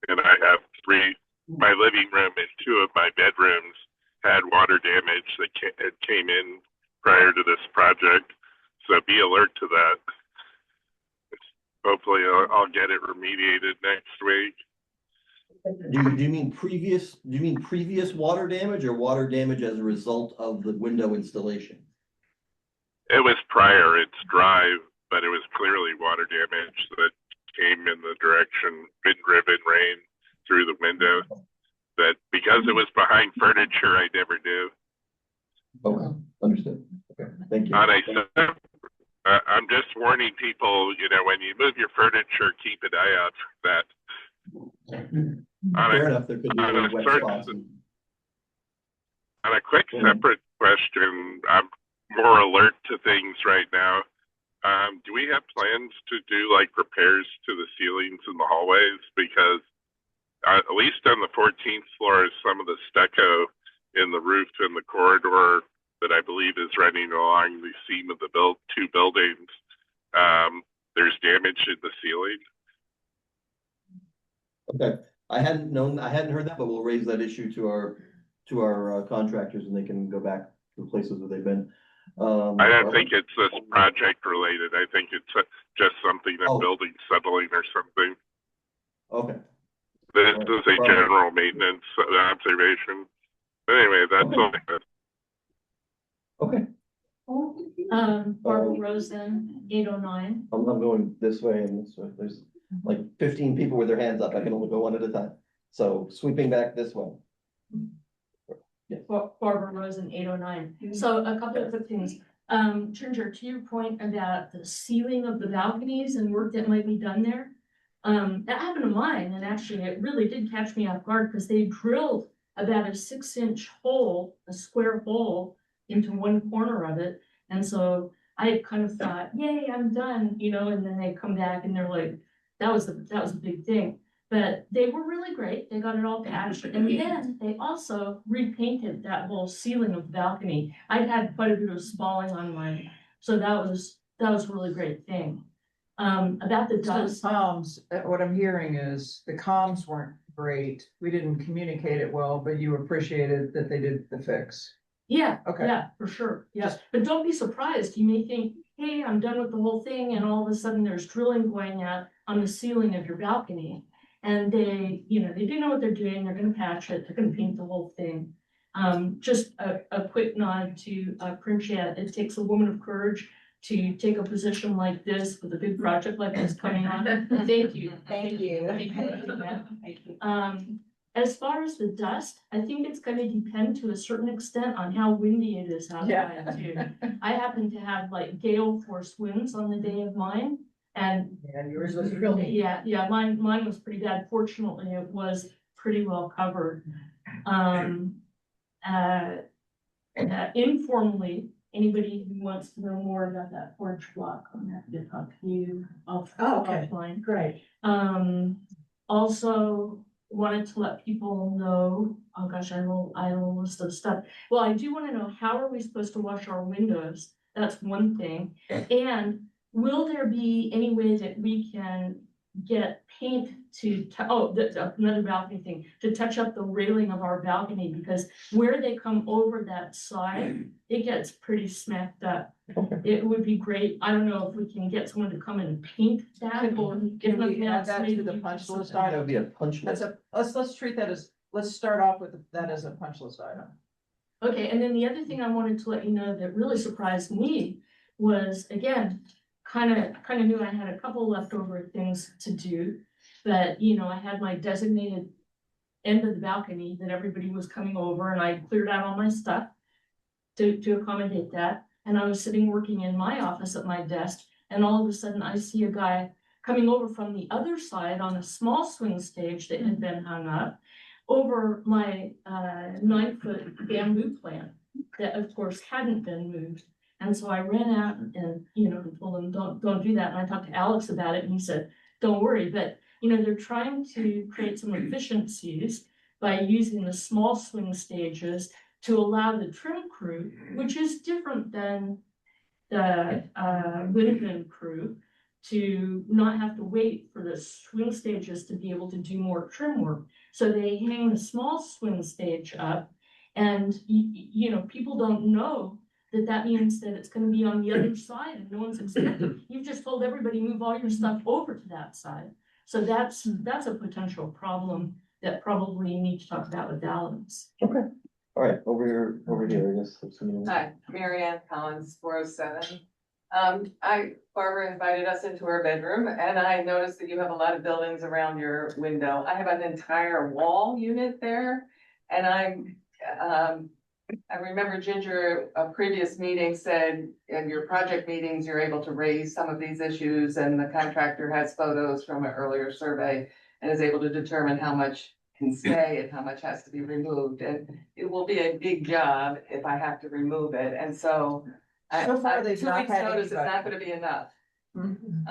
And I have my living room and 2 of my bedrooms had water damage that came in prior to this project. So be alert to that. Hopefully I'll get it remediated next week.
Do you mean previous water damage or water damage as a result of the window installation?
It was prior, it's dry, but it was clearly water damage that came in the direction, wind-driven rain through the window. That because it was behind furniture, I never knew.
Okay, understood. Okay, thank you.
I'm just warning people, when you move your furniture, keep an eye out for that.
Fair enough, there could be a wet spots.
On a quick separate question, I'm more alert to things right now. Do we have plans to do like repairs to the ceilings in the hallways? Because at least on the 14th floor, some of the stucco in the roof in the corridor that I believe is running along the seam of the 2 buildings, there's damage in the ceiling.
Okay, I hadn't heard that, but we'll raise that issue to our contractors, and they can go back to the places where they've been.
I don't think it's this project related. I think it's just something that building settling or something.
Okay.
This is a general maintenance observation. Anyway, that's all I got.
Okay.
Barbara Rosen, 809.
I'm going this way and this way. There's like 15 people with their hands up. I can only go one at a time. So sweeping back this way. Yes.
Barbara Rosen, 809. So a couple of quick things. Ginger, to your point about the ceiling of the balconies and work that might be done there. That happened to mine, and actually it really did catch me off guard because they drilled about a 6-inch hole, a square hole into one corner of it. And so I had kind of thought, yay, I'm done, and then they come back and they're like, that was a big thing. But they were really great. They got it all patched. And then they also repainted that whole ceiling of the balcony. I'd had quite a bit of spalling on mine. So that was a really great thing. About the dust.
Comms, what I'm hearing is the comms weren't great. We didn't communicate it well, but you appreciated that they did the fix.
Yeah,
Okay.
yeah, for sure. Yeah, but don't be surprised. You may think, hey, I'm done with the whole thing, and all of a sudden there's drilling going out on the ceiling of your balcony. And they do know what they're doing. They're gonna patch it. They're gonna paint the whole thing. Just a quick nod to Princhet. It takes a woman of courage to take a position like this with a big project like this coming on. Thank you.
Thank you.
Thank you. As far as the dust, I think it's gonna depend to a certain extent on how windy it is outside too. I happen to have like gale force winds on the day of mine, and
yours was really.
yeah, mine was pretty bad. Fortunately, it was pretty well covered. Informally, anybody who wants to know more about that porch block, I'm happy to talk to you offline.
Great.
Also wanted to let people know, oh gosh, I have a list of stuff. Well, I do want to know, how are we supposed to wash our windows? That's one thing. And will there be any way that we can get paint to, another balcony thing, to touch up the railing of our balcony, because where they come over that side, it gets pretty smacked up. It would be great. I don't know if we can get someone to come and paint that, or if nothing else,
that to
maybe
the
do
punch list
something.
That would be a punch list.
Let's treat that as, let's start off with that as a punch list item.
Okay, and then the other thing I wanted to let you know that really surprised me was, again, kind of knew I had a couple leftover things to do. But, you know, I had my designated end of the balcony that everybody was coming over, and I cleared out all my stuff to accommodate that. And I was sitting working in my office at my desk, and all of a sudden I see a guy coming over from the other side on a small swing stage that had been hung up over my 9-foot bamboo plant that of course hadn't been moved. And so I ran out and, you know, told him, don't do that. And I talked to Alex about it, and he said, don't worry. But, you know, they're trying to create some efficiencies by using the small swing stages to allow the trim crew, which is different than the Linden crew, to not have to wait for the swing stages to be able to do more trim work. So they hang the small swing stage up, and you know, people don't know that that means that it's gonna be on the other side, and no one's expecting. You've just told everybody, move all your stuff over to that side. So that's a potential problem that probably you need to talk about with Alex.
Okay, all right, over here, I guess.
Hi, Mary Ann Collins, 407. Barbara invited us into her bedroom, and I noticed that you have a lot of buildings around your window. I have an entire wall unit there, and I remember Ginger, a previous meeting said in your project meetings, you're able to raise some of these issues, and the contractor has photos from an earlier survey and is able to determine how much can stay and how much has to be removed. And it will be a big job if I have to remove it. And so
So far, they've
2
not
weeks
had
notice is
anybody.
not gonna be enough.
Mhm.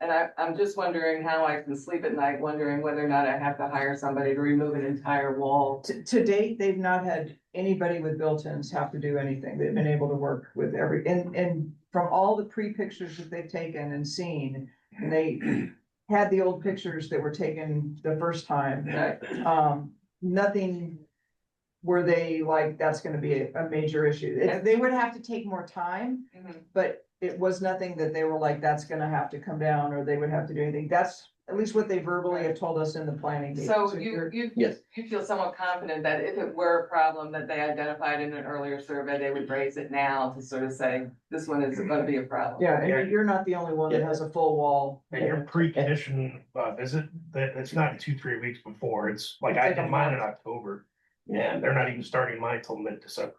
And I'm just wondering how I can sleep at night, wondering whether or not I have to hire somebody to remove an entire wall.
To date, they've not had anybody with built-ins have to do anything. They've been able to work with and from all the pre-pictures that they've taken and seen, and they had the old pictures that were taken the first time.
Right.
Nothing were they like, that's gonna be a major issue. They would have to take more time,
Mhm.
but it was nothing that they were like, that's gonna have to come down, or they would have to do anything. That's at least what they verbally have told us in the planning. meeting.
So
you're-
Yes.
you feel somewhat confident that if it were a problem that they identified in an earlier survey, they would raise it now to sort of say, this one is gonna be a problem.
Yeah, and you're not the only one that has a full wall.
And your pre-condition visit, that it's not 2-3 weeks before, it's like I did mine in October. And they're not even starting mine till mid-December.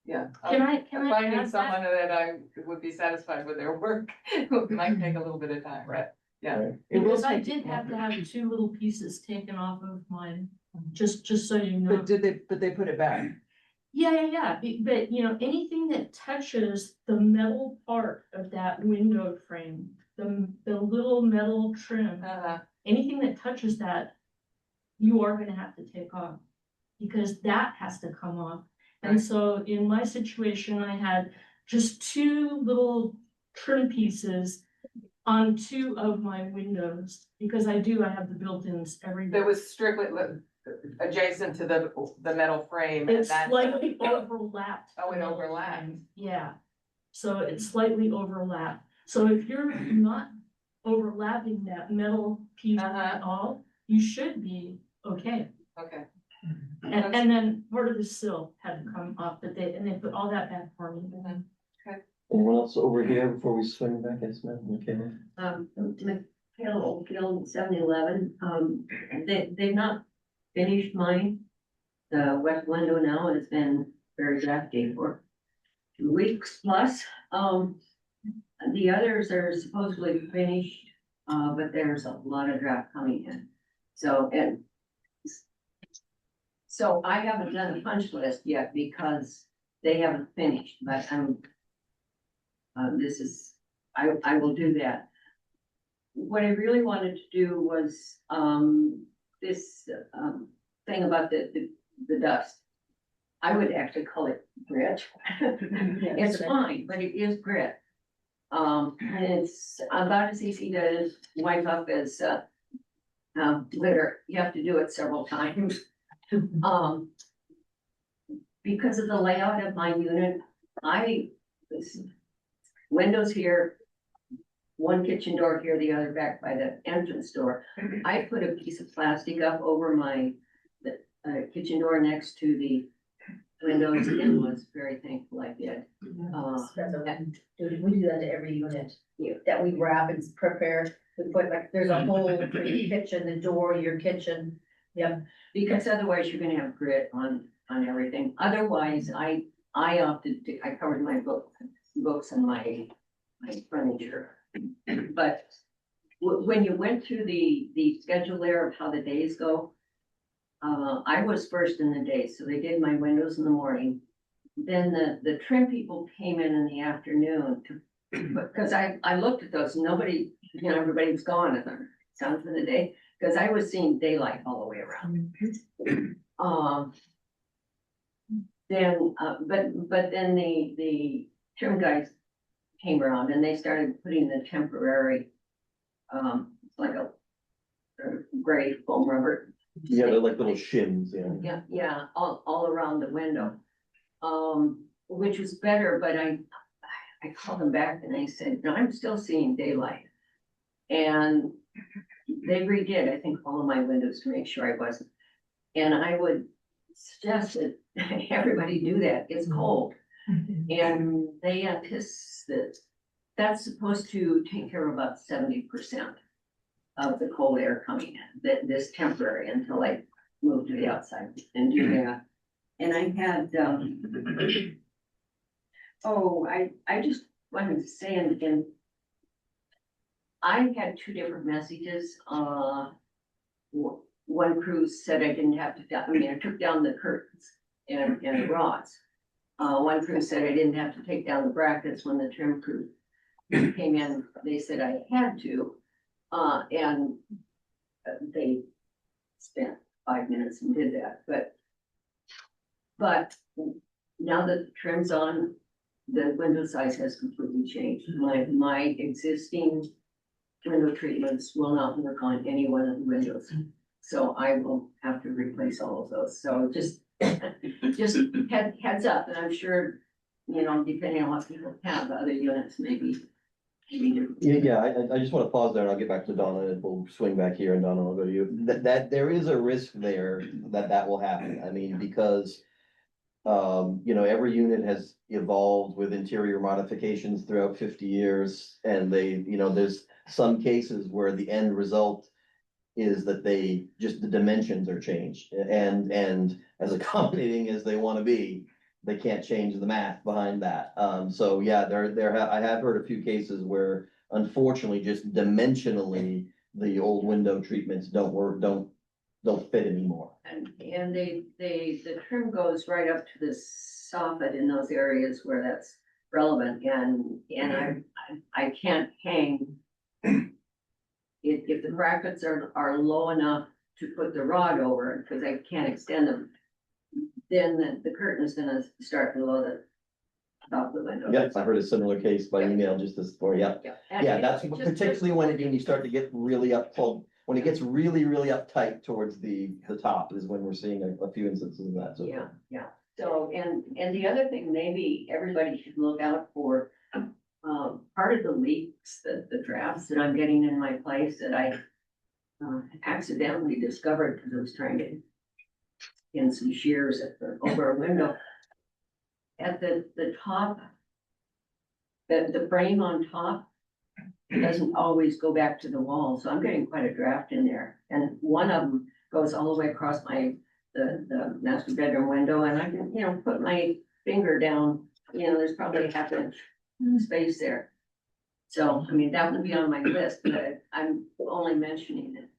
Yeah.
Can I
Finding
add
someone
that?
that I would be satisfied with their work might take a little bit of time, but yeah.
It will
Because I
take-
did have to have 2 little pieces taken off of mine, just so you know.
But they put it back?
Yeah, but you know, anything that touches the metal part of that window frame, the little metal trim, anything that touches that, you are gonna have to take off, because that has to come off. And so in my situation, I had just 2 little trim pieces on 2 of my windows, because I have the built-ins everywhere.
That was strictly adjacent to the metal frame. and
It's
that's-
slightly overlapped.
Oh, it overlapped.
Yeah, so it's slightly overlapped. So if you're not overlapping that metal piece at all, you should be okay.
Okay.
And then part of the sill had to come off, but they put all that back for me.
Anyone else over here before we swing back? Yes, ma'am, okay.
Oakfield 7-Eleven, they've not finished mine. The west window now has been very drafty for 2 weeks plus. The others are supposedly finished, but there's a lot of draft coming in. So I haven't done a punch list yet because they haven't finished, but I will do that. What I really wanted to do was, this, thing about the dust. I would actually call it grit. It's fine, but it is grit. And it's about as easy to wipe up as, litter. You have to do it several times. Because of the layout of my unit, windows here, one kitchen door here, the other back by the entrance door. I put a piece of plastic up over the kitchen door next to the windows and was very thankful I did.
We do that to every unit, that we wrap and prepare, we put like, there's a hole for your kitchen, the door, your kitchen. Yep,
Because otherwise you're gonna have grit on everything. Otherwise, I opted to, I covered my books and my furniture. But when you went through the schedule there of how the days go, I was first in the day, so they did my windows in the morning. Then the trim people came in the afternoon because I looked at those, nobody, everybody was gone at the time for the day, because I was seeing daylight all the way around. But then the trim guys came around and they started putting the temporary, like a gray foam rubber.
Yeah, they're like little shims,
Yeah, all around the window. Which was better, but I called them back and I said, no, I'm still seeing daylight. And they redid, I think, all of my windows to make sure I wasn't. And I would suggest that everybody do that. It's cold. And they anticipate that's supposed to take care of about 70% of the cold air coming in, this temporary until I move to the outside and do that. And I had, I just wanted to say, and I had two different messages. One crew said I didn't have to, I took down the curtains and the rods. One crew said I didn't have to take down the brackets. When the trim crew came in, they said I had to. And they spent 5 minutes and did that, but now that the trim's on, the window size has completely changed. My existing window treatments will not work on any one of the windows. So I will have to replace all of those. So just heads up, and I'm sure, depending on what people have, other units maybe.
Yeah, I just wanna pause there and I'll get back to Donna and we'll swing back here and Donna, I'll go to you. That there is a risk there that will happen. I mean, because every unit has evolved with interior modifications throughout 50 years. And there's some cases where the end result is that the dimensions are changed. And as accommodating as they wanna be, they can't change the math behind that. So yeah, I have heard a few cases where unfortunately just dimensionally, the old window treatments don't work, don't fit anymore.
And the trim goes right up to the soffit in those areas where that's relevant, and I can't hang. If the brackets are low enough to put the rod over it, because I can't extend them, then the curtain is gonna start below the top of the window.
Yes, I heard a similar case by email just this morning, yeah. Yeah, that's particularly when you start to get really up close. When it gets really, really uptight towards the top is when we're seeing a few instances of that. So.
Yeah. So, and the other thing, maybe everybody should look out for, part of the leaks, the drafts that I'm getting in my place that I accidentally discovered because I was trying to in some shears over a window. At the top, the frame on top doesn't always go back to the wall, so I'm getting quite a draft in there. And one of them goes all the way across the master bedroom window, and I can, put my finger down, there's probably a half-inch space there. So, that would be on my list, but I'm only mentioning it.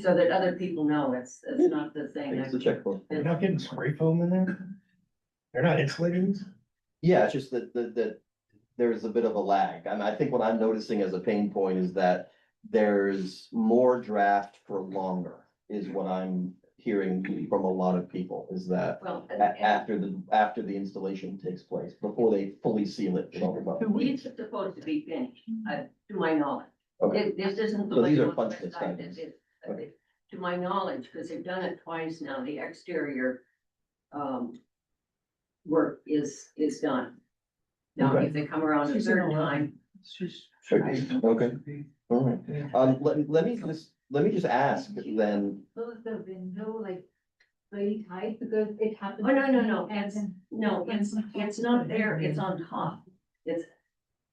So that other people know it's not the thing.
It's the check for.
You're not getting spray foam in there? They're not insulating?
Yeah, it's just that there's a bit of a lag. I think what I'm noticing as a pain point is that there's more draft for longer is what I'm hearing from a lot of people, is that after the installation takes place, before they fully seal it.
These are supposed to be finished, to my knowledge.
Okay.
This isn't.
So these are
way
punch list
side,
items.
okay. To my knowledge, because they've done it twice now, the exterior work is done. Now,
Okay.
if they come around a third time.
Okay, all right. Let me just ask then,
Close the window, like, Pretty tight because it happened.
Oh, no, it's not there, it's on top. It's.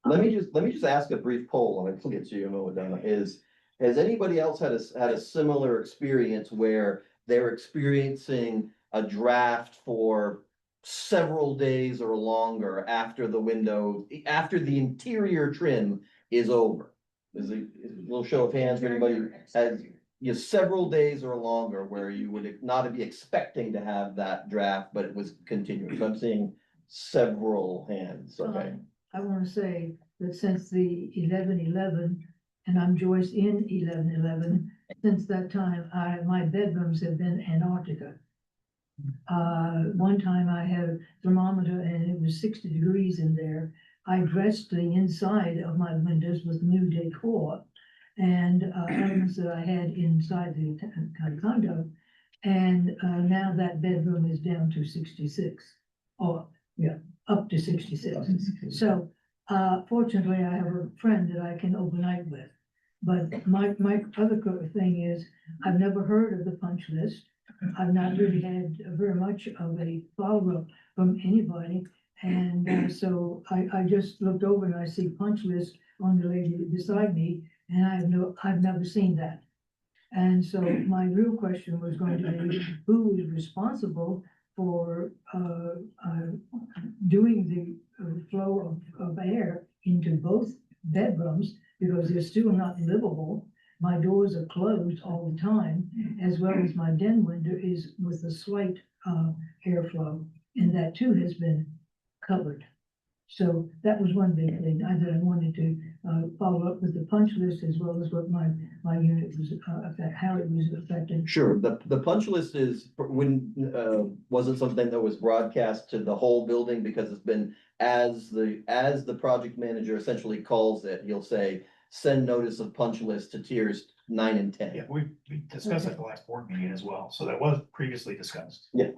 Let me just ask a brief poll, and I think it's you, Donna, has anybody else had a similar experience where they're experiencing a draft for several days or longer after after the interior trim is over? Is a little show of hands, for anybody who has, several days or longer where you would not be expecting to have that draft, but it was continuing. So I'm seeing several hands, okay?
I wanna say that since the 11/11, and I'm Joyce in 11/11, since that time, my bedrooms have been Antarctica. One time I had a thermometer and it was 60 degrees in there. I dressed the inside of my windows with new decor and elements that I had inside the condo. And now that bedroom is down to 66, up to 66. So fortunately, I have a friend that I can overnight with. But my other thing is, I've never heard of the punch list. I've not really had very much of a follow-up from anybody. And so I just looked over and I see punch list on the lady beside me, and I've never seen that. And so my real question was going to be, who is responsible for doing the flow of air into both bedrooms, because they're still not livable. My doors are closed all the time, as well as my den window is with a slight airflow, and that too has been covered. So that was one big thing that I wanted to follow up with the punch list, as well as what my unit was how it was affected.
Sure, the punch list wasn't something that was broadcast to the whole building, because it's been, as the project manager essentially calls it, he'll say, send notice of punch list to tiers 9 and 10.
Yeah, we discussed at the last board meeting as well, so that was previously discussed.
Yeah.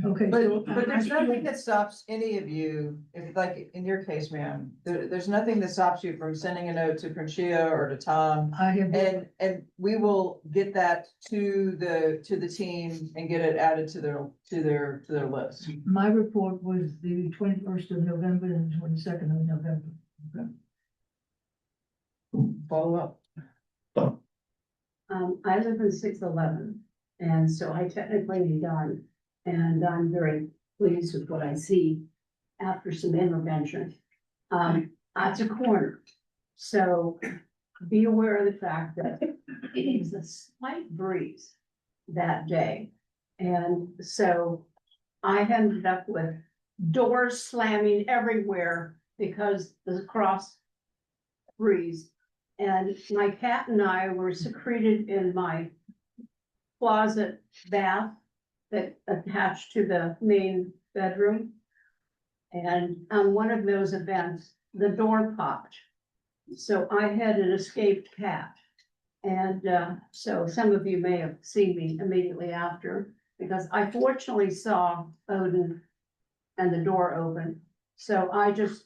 Okay.
But there's nothing that stops any of you, if like in your case, ma'am, there's nothing that stops you from sending a note to Francia or to Tom.
I have.
And we will get that to the team and get it added to their list.
My report was the 21st of November and 22nd of November.
Follow up.
I live in 611, and so I technically done, and I'm very pleased with what I see after some intervention. It's a corner, so be aware of the fact that it was a slight breeze that day. And so I ended up with doors slamming everywhere because the cross breeze. And my cat and I were secreted in my closet bath that attached to the main bedroom. And on one of those events, the door popped. So I had an escaped cat. And so some of you may have seen me immediately after, because I fortunately saw Odin and the door open. So I just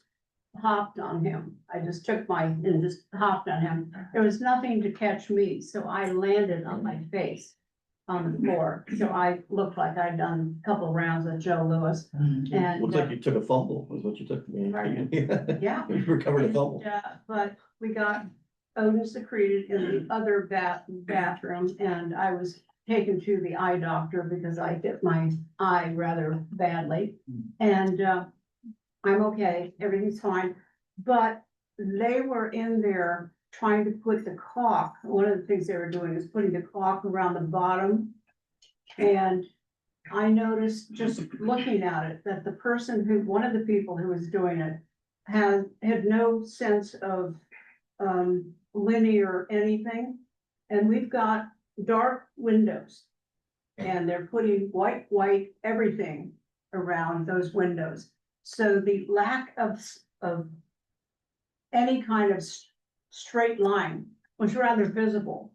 hopped on him. I just took and just hopped on him. There was nothing to catch me, so I landed on my face on the floor. So I looked like I'd done a couple rounds with Joe Louis. And
Looks like you took a fumble, was what you took.
Pardon? Yeah.
You recovered a fumble.
But we got Odin secreted in the other bathroom, and I was taken to the eye doctor because I hit my eye rather badly. And I'm okay, everything's fine, but they were in there trying to put the caulk. One of the things they were doing is putting the caulk around the bottom. And I noticed, just looking at it, that one of the people who was doing it had no sense of linear anything. And we've got dark windows, and they're putting white everything around those windows. So the lack of any kind of straight line was rather visible.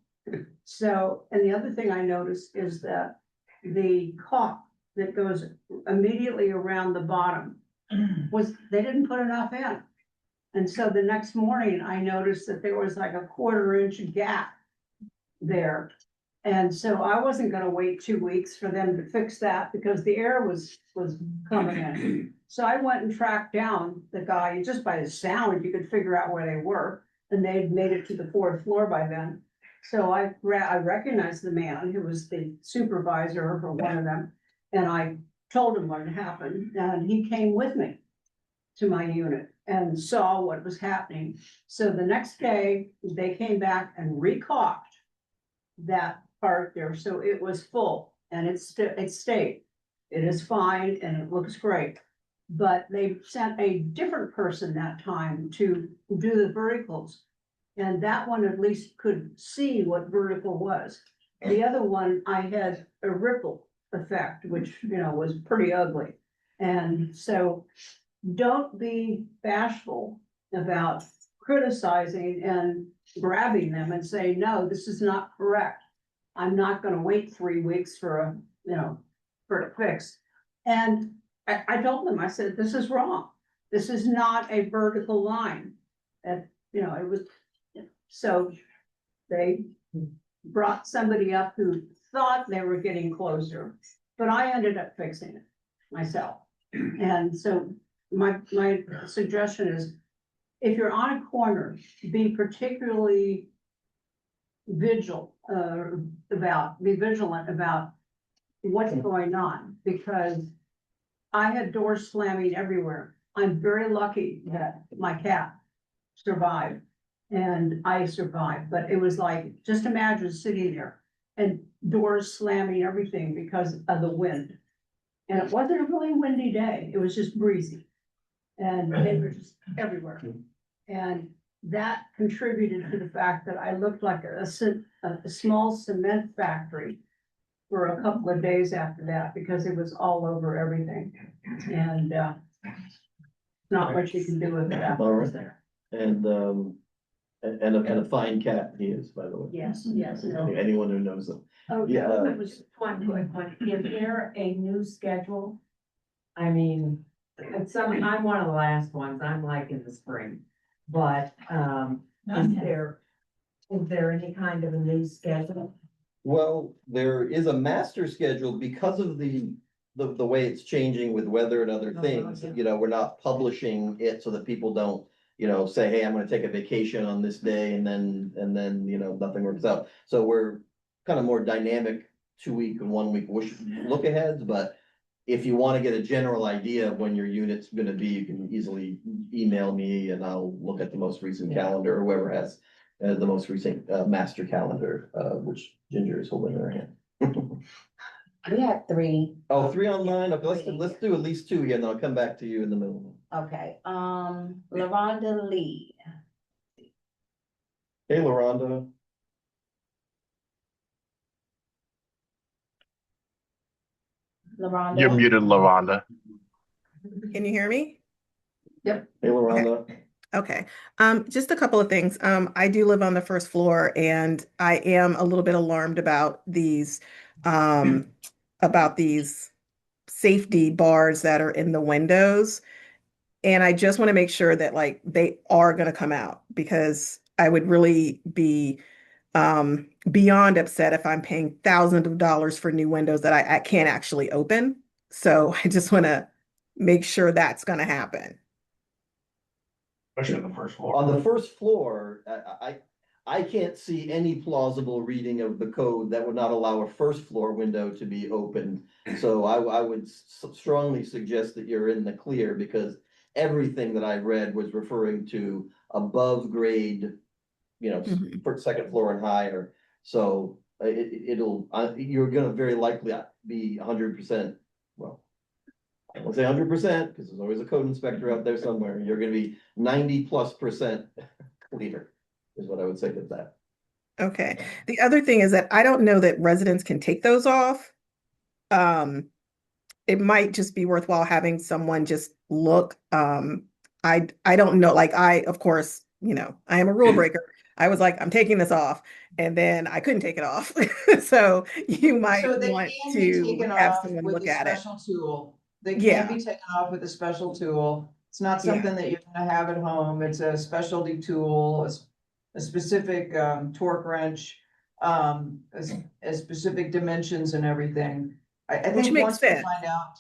So, and the other thing I noticed is that the caulk that goes immediately around the bottom they didn't put enough in. And so the next morning I noticed that there was like a 1/4 inch gap there. And so I wasn't gonna wait 2 weeks for them to fix that because the air was coming in. So I went and tracked down the guy, and just by the sound, you could figure out where they were. And they'd made it to the 4th floor by then. So I recognized the man who was the supervisor for one of them. And I told him what had happened, and he came with me to my unit and saw what was happening. So the next day, they came back and re-caulked that part there, so it was full, and it stayed. It is fine and it looks great. But they sent a different person that time to do the verticals. And that one at least could see what vertical was. The other one, I had a ripple effect, which, was pretty ugly. And so don't be bashful about criticizing and grabbing them and say, no, this is not correct. I'm not gonna wait 3 weeks for for it fixed. And I told them, I said, this is wrong. This is not a vertical line. And, it was, so they brought somebody up who thought they were getting closer, but I ended up fixing it myself. And so my suggestion is, if you're on a corner, be particularly vigilant about what's going on, because I had doors slamming everywhere. I'm very lucky that my cat survived and I survived, but it was like, just imagine sitting there and doors slamming everything because of the wind. And it wasn't a really windy day, it was just breezy. And they were just everywhere. And that contributed to the fact that I looked like a small cement factory for a couple of days after that, because it was all over everything. And not much you can do with it
All right.
after there.
And a fine cat he is, by the way.
Yes.
Anyone who knows him.
Oh,
Yeah.
that was one quick one. Is there a new schedule? I mean, I'm one of the last ones. I'm like in the spring. But, is there any kind of a new schedule?
Well, there is a master schedule because of the way it's changing with weather and other
Oh,
things.
yeah.
We're not publishing it so that people don't, say, hey, I'm gonna take a vacation on this day and then, nothing works out. So we're kind of more dynamic 2-week and 1-week look aheads, but if you want to get a general idea of when your unit's gonna be, you can easily email me and I'll look at the most recent calendar, or whoever has the most recent master calendar, which Ginger is holding in her hand.
We have 3.
Oh, 3 online. Okay, let's do at least 2 here, and then I'll come back to you in the middle.
Okay, LaRonda Lee.
Hey, LaRonda.
LaRonda.
You're muted, Lavonda.
Can you hear me?
Hey, LaRonda.
Okay, just a couple of things. I do live on the first floor and I am a little bit alarmed about these safety bars that are in the windows. And I just want to make sure that like they are going to come out, because I would really be beyond upset if I'm paying thousands of dollars for new windows that I can't actually open. So I just want to make sure that's going to happen.
Especially on the first floor.
On the first floor, I can't see any plausible reading of the code that would not allow a first floor window to be opened. So I would strongly suggest that you're in the clear, because everything that I read was referring to above grade, for second floor and higher. So you're gonna very likely be 100%, well, I won't say 100%, because there's always a code inspector out there somewhere. You're gonna be 90+% clear, is what I would say with that.
Okay. The other thing is that I don't know that residents can take those off. It might just be worthwhile having someone just look. I don't know, like of course, I am a rule breaker. I was like, I'm taking this off, and then I couldn't take it off. So you might want to have someone look at it.
Special tool. They
Yeah.
can be taken off with a special tool. It's not
Yeah.
something that you're gonna have at home. It's a specialty tool, a specific torque wrench. as specific dimensions and everything. I
Which
think
makes
once we
sense.
find out,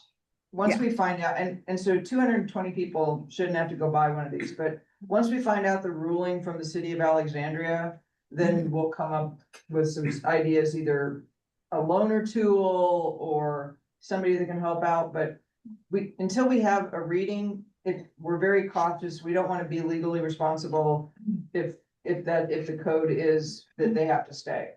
once
Yeah.
we find out, and so 220 people shouldn't have to go buy one of these, but once we find out the ruling from the city of Alexandria, then we'll come up with some ideas, either a loaner tool or somebody that can help out, but until we have a reading, we're very cautious. We don't want to be legally responsible if the code is that they have to stay.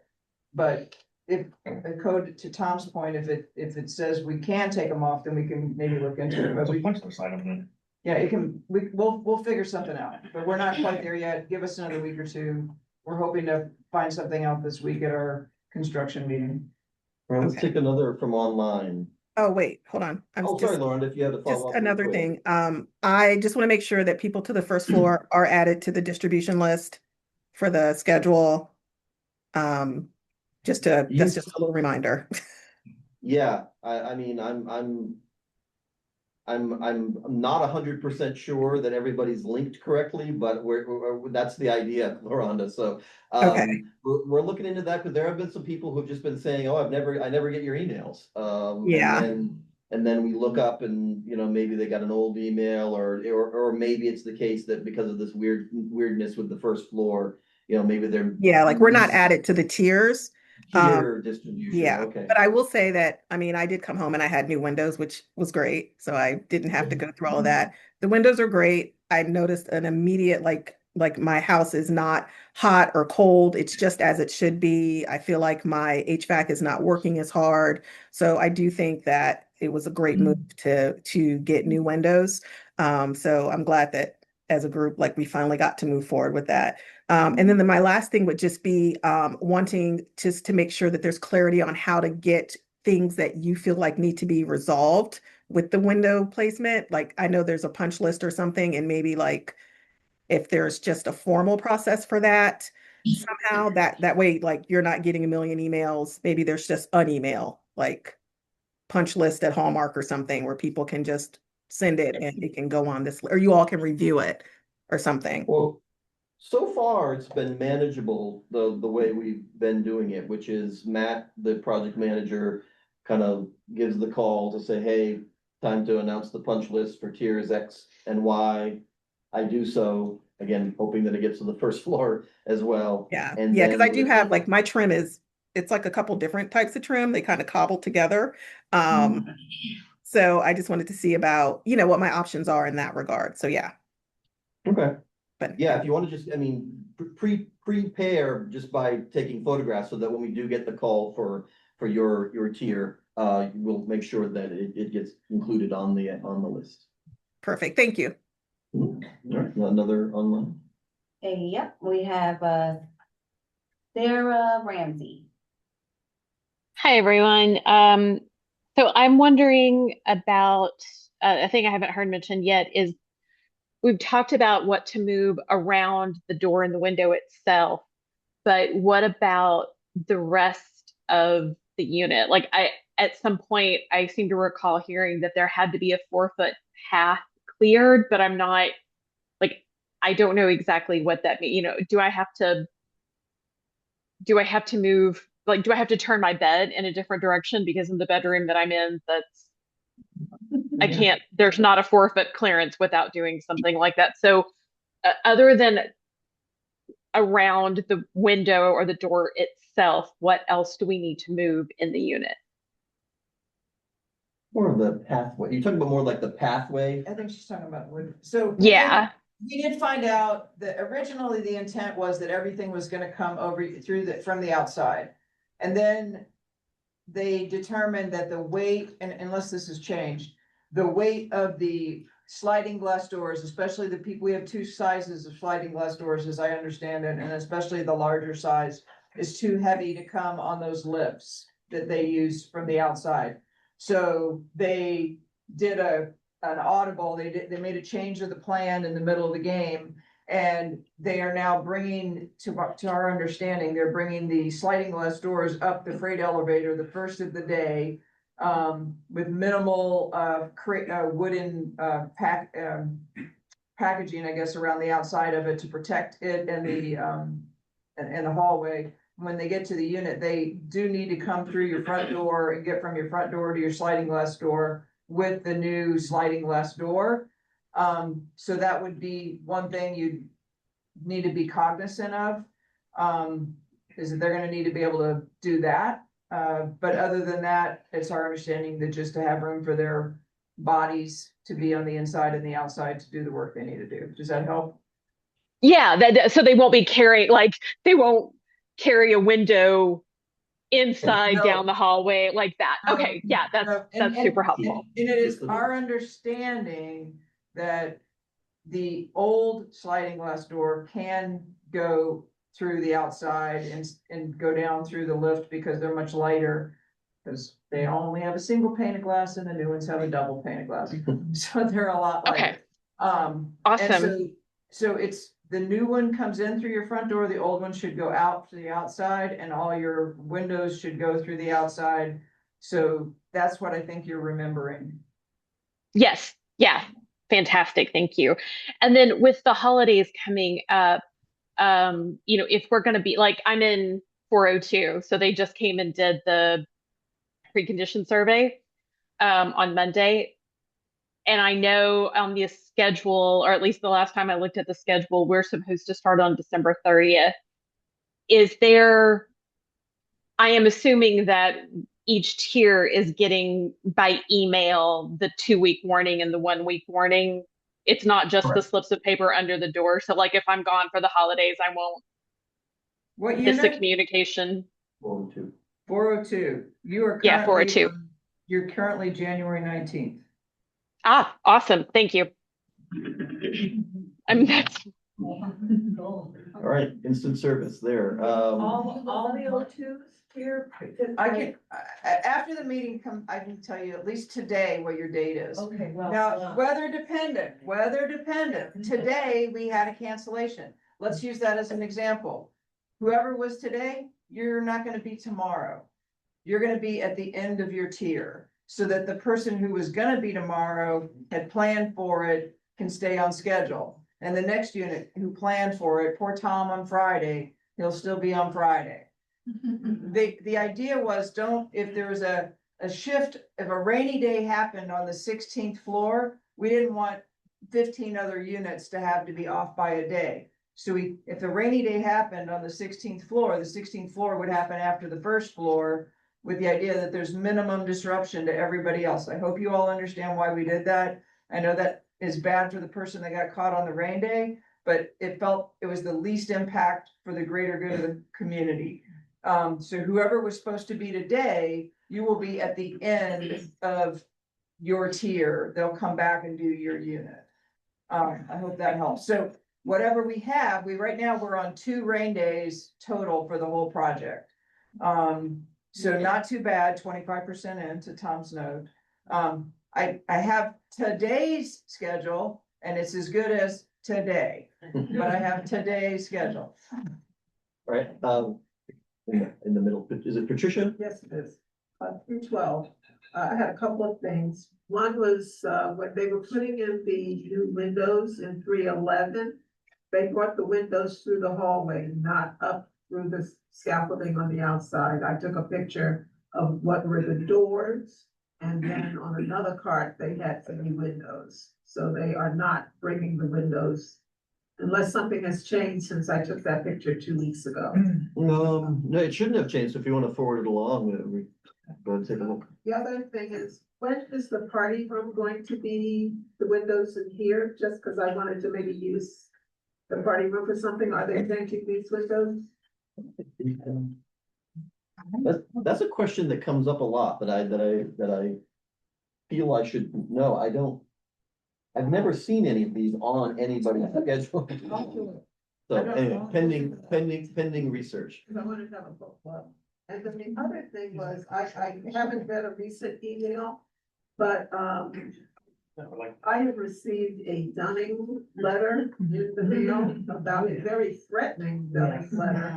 But if the code, to Tom's point, if it says we can take them off, then we can maybe look into it. But
There's a punch list item.
yeah, we'll figure something out, but we're not quite there yet. Give us another week or two. We're hoping to find something out this week at our construction meeting.
All right, let's
Okay.
take another from online.
Oh, wait, hold on. I'm
Oh, sorry, Lauren, if you had to follow
just
up.
another thing. I just want to make sure that people to the first floor are added to the distribution list for the schedule. That's just a little reminder.
Yeah, I mean, I'm not 100% sure that everybody's linked correctly, but that's the idea, Rhonda. So
Okay.
we're looking into that because there have been some people who've just been saying, "Oh, I never get your emails."
Yeah.
And then we look up and maybe they got an old email or maybe it's the case that because of this weirdness with the first floor, maybe they're
Yeah, like we're not added to the tiers.
tier distribution.
Yeah,
Okay.
but I will say that, I mean, I did come home and I had new windows, which was great. So I didn't have to go through all of that. The windows are great. I noticed an immediate, like my house is not hot or cold. It's just as it should be. I feel like my HVAC is not working as hard. So I do think that it was a great move to get new windows. So I'm glad that as a group, like we finally got to move forward with that. And then my last thing would just be wanting just to make sure that there's clarity on how to get things that you feel like need to be resolved with the window placement. Like I know there's a punch list or something, and maybe like if there's just a formal process for that somehow, that way, like you're not getting a million emails. Maybe there's just an email, like punch list at Hallmark or something where people can just send it and it can go on this, or you all can review it or something.
Well, so far it's been manageable the way we've been doing it, which is Matt, the project manager, kind of gives the call to say, hey, time to announce the punch list for tiers X and Y. I do so, again, hoping that it gets to the first floor as well.
Yeah,
And
yeah, because I
then
do have like my trim it's like a couple different types of trim. They kind of cobble together. So I just wanted to see about, what my options are in that regard. So yeah.
Okay.
But
yeah, if you want to just, I mean, prepare just by taking photographs so that when we do get the call for your tier, we'll make sure that it gets included on the list.
Perfect. Thank you.
All right, another online.
Yep, we have Sarah Ramsey.
Hi, everyone. So I'm wondering about a thing I haven't heard mentioned yet is we've talked about what to move around the door and the window itself, but what about the rest of the unit? Like at some point, I seem to recall hearing that there had to be a 4-foot path cleared, but I'm not like, I don't know exactly what that means. Do I have to move? Like, do I have to turn my bed in a different direction because in the bedroom that I'm in, I can't, there's not a 4-foot clearance without doing something like that. So other than around the window or the door itself, what else do we need to move in the unit?
More of the pathway. You're talking about more like the pathway?
I think she's talking about wood. So
yeah,
we did find out that originally the intent was that everything was going to come over from the outside. And then they determined that the weight, and unless this has changed, the weight of the sliding glass doors, especially we have 2 sizes of sliding glass doors, as I understand it, and especially the larger size, is too heavy to come on those lifts that they use from the outside. So they did an audible, they made a change of the plan in the middle of the game. And they are now bringing, to our understanding, they're bringing the sliding glass doors up the freight elevator the first of the day, with minimal wooden packaging, I guess, around the outside of it to protect it and the hallway.
when they get to the unit, they do need to come through your front door and get from your front door to your sliding glass door with the new sliding glass door. So that would be one thing you'd need to be cognizant of. Is that they're gonna need to be able to do that. But other than that, it's our understanding that just to have room for their bodies to be on the inside and the outside to do the work they need to do. Does that help?
Yeah, so they won't be carrying, like, they won't carry a window inside
No.
down the hallway like that. Okay, yeah, that's super helpful.
And it is our understanding that the old sliding glass door can go through the outside and go down through the lift because they're much lighter. Because they only have a single pane of glass and the new ones have a double pane of glass. So they're a lot lighter.
Okay.
And
Awesome.
so it's, the new one comes in through your front door, the old one should go out to the outside, and all your windows should go through the outside. So that's what I think you're remembering.
Yes, yeah, fantastic, thank you. And then with the holidays coming up, if we're gonna be, like, I'm in 402, so they just came and did the precondition survey on Monday. And I know on the schedule, or at least the last time I looked at the schedule, we're supposed to start on December 30th. I am assuming that each tier is getting by email the 2-week warning and the 1-week warning. It's not just the slips of paper under the door. So like if I'm gone for the holidays, I won't
What
miss the
unit?
communication.
402.
402. You are
Yeah, 402.
You're currently January 19th.
Ah, awesome. Thank you. That's
All right, instant service there.
All the O2s here.
I can, after the meeting I can tell you at least today what your date is.
Okay, well.
Now, weather dependent, today we had a cancellation. Let's use that as an example. Whoever was today, you're not gonna be tomorrow. You're gonna be at the end of your tier, so that the person who was gonna be tomorrow had planned for it, can stay on schedule. And the next unit who planned for it, poor Tom on Friday, he'll still be on Friday. The idea was if there was a shift, if a rainy day happened on the 16th floor, we didn't want 15 other units to have to be off by a day. So if the rainy day happened on the 16th floor would happen after the first floor, with the idea that there's minimum disruption to everybody else. I hope you all understand why we did that. I know that is bad for the person that got caught on the rain day, but it was the least impact for the greater good of the community. So whoever was supposed to be today, you will be at the end of your tier. They'll come back and do your unit. I hope that helps. So whatever we have, right now we're on 2 rain days total for the whole project. So not too bad, 25% into Tom's note. I have today's schedule and it's as good as today, but I have today's schedule.
All right, in the middle, is it Patricia?
Yes, it is. Through 12. I had a couple of things. One was, when they were putting in the new windows in 311, they brought the windows through the hallway, not up through the scaffolding on the outside. I took a picture of what were the doors, and then on another cart, they had 3 windows. So they are not bringing the windows unless something has changed since I took that picture 2 weeks ago.
No, it shouldn't have changed. If you want to forward it along, we go and take a look.
The other thing is, when is the party room going to be the windows in here? Just because I wanted to maybe use the party room for something. Are they changing these windows?
That's a question that comes up a lot that I feel I should know. I've never seen any of these on anybody's schedule. So anyway, pending research.
Because I wanted to have a book club. And then the other thing was, I haven't read a recent email, but I have received a Dunning letter in the mail about a very threatening Dunning letter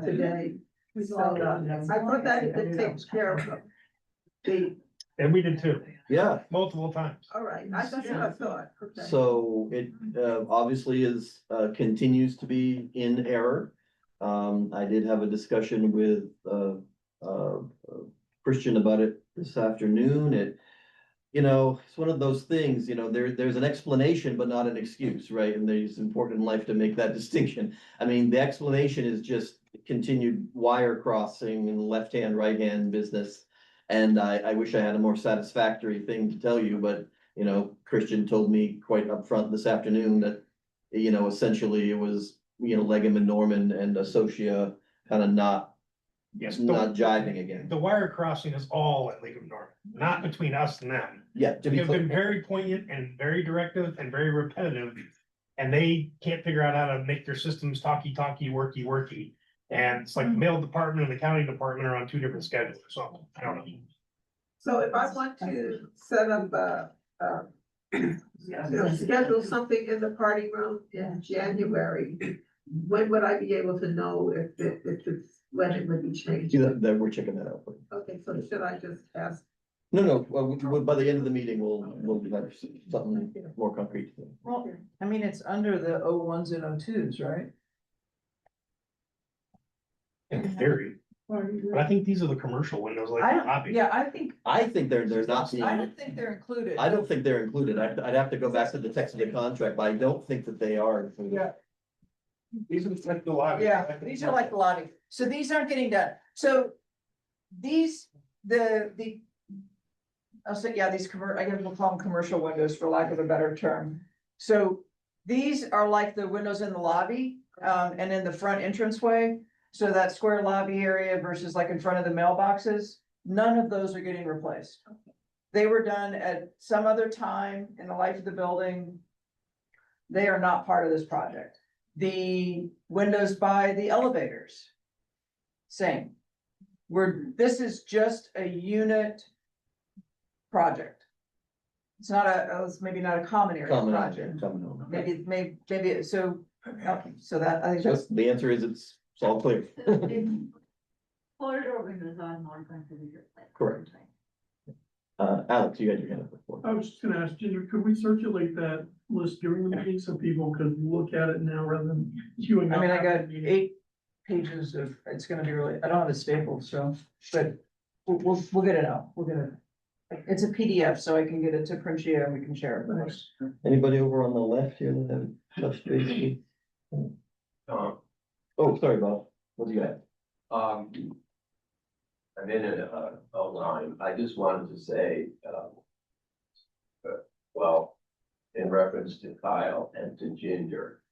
today. So I thought that had been taken care of.
And we did too.
Yeah.
Multiple times.
All right, that's what I thought. Okay.
So it obviously continues to be in error. I did have a discussion with, Christian about it this afternoon. It's one of those things, there's an explanation, but not an excuse, right? And it's important in life to make that distinction. I mean, the explanation is just continued wire crossing and left-hand, right-hand business. And I wish I had a more satisfactory thing to tell you, but, Christian told me quite upfront this afternoon that, essentially it was, Legum and Norman and Associa kind of not jiving again.
The wire crossing is all at Lake of Norman, not between us and them.
Yeah, to be
They've been
clear,
very poignant and very directive and very repetitive. And they can't figure out how to make their systems talky, worky, worky. And it's like the mail department and the county department are on two different schedules or something. I don't know.
So if I want to set up schedule something in the party room in January, when would I be able to know if it's, when it would be changed?
that we're checking that out.
Okay, so should I just ask?
No, by the end of the meeting, we'll have something more concrete.
Well, I mean, it's under the O1s and O2s, right?
In theory. But I think these are the commercial windows like
I
the
don't,
lobby.
yeah,
I think they're not
I don't think they're included.
I don't think they're included. I'd have to go back to the text of the contract, but I don't think that they are included.
Yeah.
These are like the lobby.
Yeah, these are like the lobby. So these aren't getting done. So these, I'll say, yeah, these I guess we'll call them commercial windows for lack of a better term. So these are like the windows in the lobby, and in the front entranceway. So that square lobby area versus like in front of the mailboxes, none of those are getting replaced. They were done at some other time in the life of the building. They are not part of this project. The windows by the elevators, same. This is just a unit project. It's not it's maybe not a common area project. Maybe, so, okay, so that, I think that's.
The answer is it's all clear.
Corridor windows are not going to be replaced.
Correct. Alex, you had your hand up before.
I was just gonna ask Ginger, could we circulate that list during the meeting so people could look at it now rather than queuing up?
I mean, I got 8 pages of, it's gonna be really, I don't have a staple, so, but we'll get it out. We'll get it. It's a PDF, so I can get it to Printia and we can share it.
Thanks.
Anybody over on the left here that have touched base? Oh, sorry, Bob. What do you got?
I'm in a line. I just wanted to say, well, in reference to Kyle and to Ginger,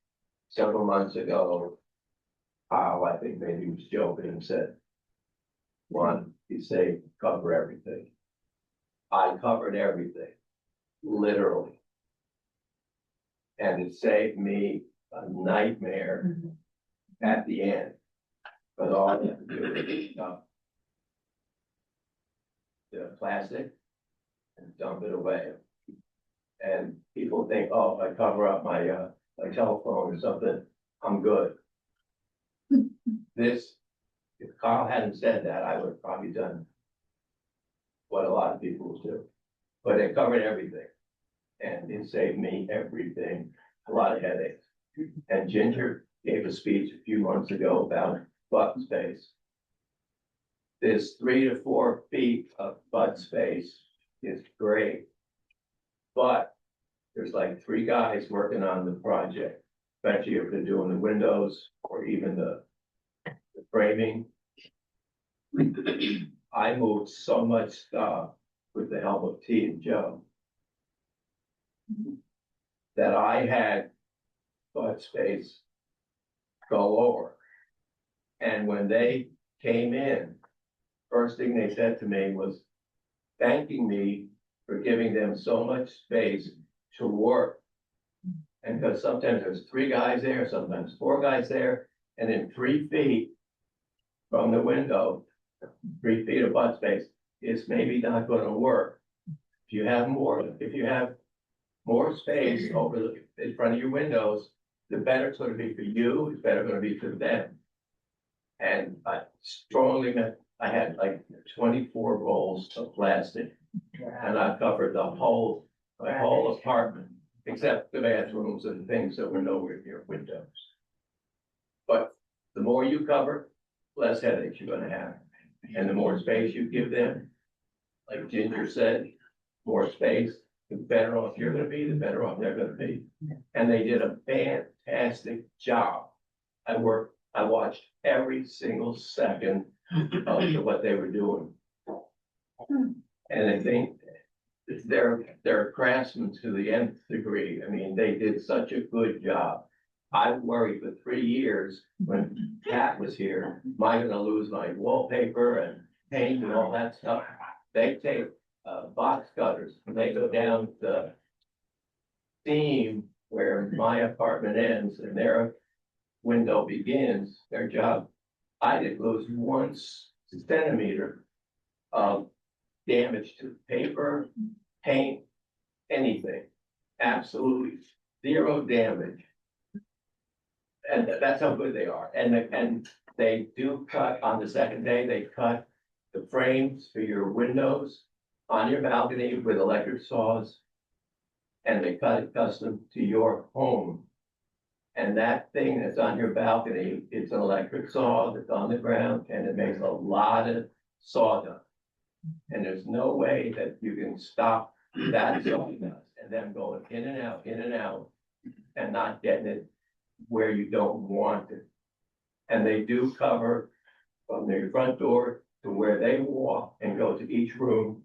several months ago, Kyle, I think maybe was joking and said, one, he said, cover everything. I covered everything, literally. And it saved me a nightmare at the end. But all I have to do is pick up the plastic and dump it away. And people think, oh, if I cover up my my telephone or something, I'm good. If Carl hadn't said that, I would have probably done what a lot of people do. But it covered everything. And it saved me everything, a lot of headaches. And Ginger gave a speech a few months ago about button space. This 3 to 4 feet of button space is great. But there's like 3 guys working on the project, especially if they're doing the windows or even the framing. I moved so much stuff with the help of T and Joe that I had butt space go over. And when they came in, first thing they said to me was thanking me for giving them so much space to work. And because sometimes there's 3 guys there, sometimes 4 guys there, and in 3 feet from the window, 3 feet of butt space is maybe not going to work. If you have more space over in front of your windows, the better it's going to be for you, it's better going to be for them. And I strongly meant I had like 24 rolls of plastic, and I covered my whole apartment, except the bathrooms and things that were nowhere near windows. But The more you cover, less headaches you're gonna have. And the more space you give them, like Ginger said, more space, the better off you're gonna be, the better off they're gonna be. And they did a fantastic job. I watched every single second of what they were doing. And I think they're craftsmen to the nth degree. I mean, they did such a good job. I worried for 3 years when Pat was here, am I gonna lose my wallpaper and paint and all that stuff? They take box cutters, and they go down the seam where my apartment ends and their window begins, their job. I didn't lose 1 centimeter of damage to paper, paint, anything. Absolutely 0 damage. And that's how good they are. And they do cut on the second day, they cut the frames for your windows on your balcony with electric saws. And they cut it custom to your home. And that thing that's on your balcony, it's an electric saw that's on the ground and it makes a lot of sawdust. And there's no way that you can stop that sawdust and them going in and out, and not getting it where you don't want it. And they do cover from their front door to where they walk and go to each room.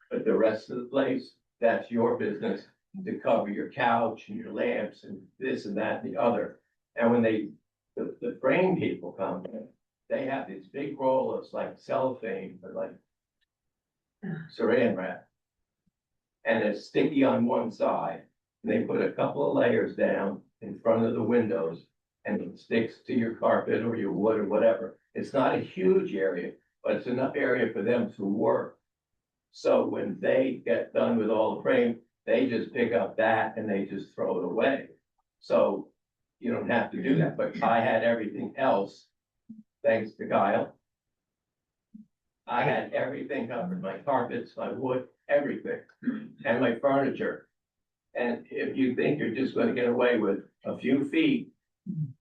But the rest of the place, that's your business to cover your couch and your lamps and this and that and the other. And when the frame people come, they have this big roll of like cellophane, but like saran wrap. And it's sticky on one side. And they put a couple of layers down in front of the windows and it sticks to your carpet or your wood or whatever. It's not a huge area, but it's enough area for them to work. So when they get done with all the frame, they just pick up that and they just throw it away. So you don't have to do that, but I had everything else, thanks to Kyle. I had everything covered, my carpets, my wood, everything, and my furniture. And if you think you're just gonna get away with a few feet,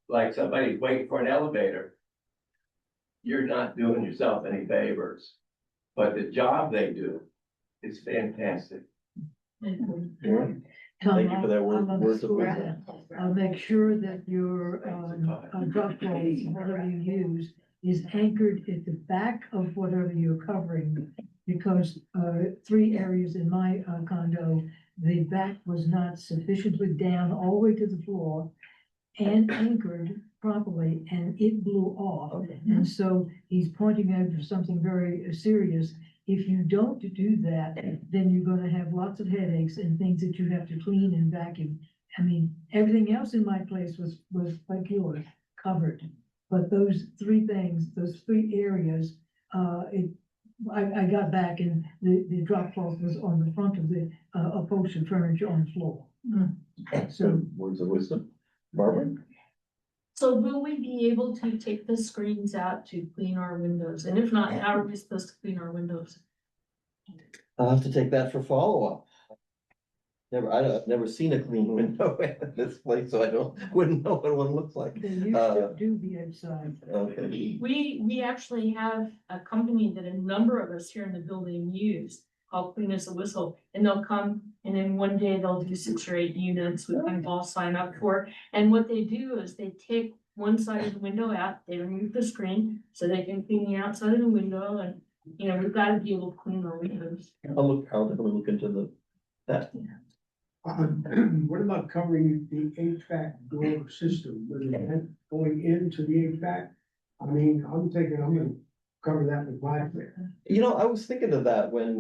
like somebody's waiting for an elevator, you're not doing yourself any favors. But the job they do is fantastic.
Thank you for that words of wisdom.
I'll make sure that your, drop cloth, whatever you use, is anchored at the back of whatever you're covering. Because, 3 areas in my condo, the back was not sufficiently down all the way to the floor and anchored properly, and it blew off. And so he's pointing out to something very serious. If you don't do that, then you're gonna have lots of headaches and things that you have to clean and vacuum. I mean, everything else in my place was like yours, covered. But those 3 things, those 3 areas, I got back and the drop cloth was on the front of the upholstered furniture on the floor.
So words of wisdom, Barbara?
So will we be able to take the screens out to clean our windows? And if not, how are we supposed to clean our windows?
I'll have to take that for follow-up. I've never seen a clean window in this place, so I wouldn't know what one looks like.
They used to do the inside.
Okay.
We actually have a company that a number of us here in the building use called Clean as a Whistle. And they'll come and then one day they'll do 6 or 8 units we kind of all sign up for. And what they do is they take one side of the window out, they remove the screen so they can clean the outside of the window. And, you know, we've got to be able to clean our windows.
I'll definitely look into that.
What about covering the HVAC door system, with the vent going into the HVAC? I mean, I'm gonna cover that with plastic.
You know, I was thinking of that when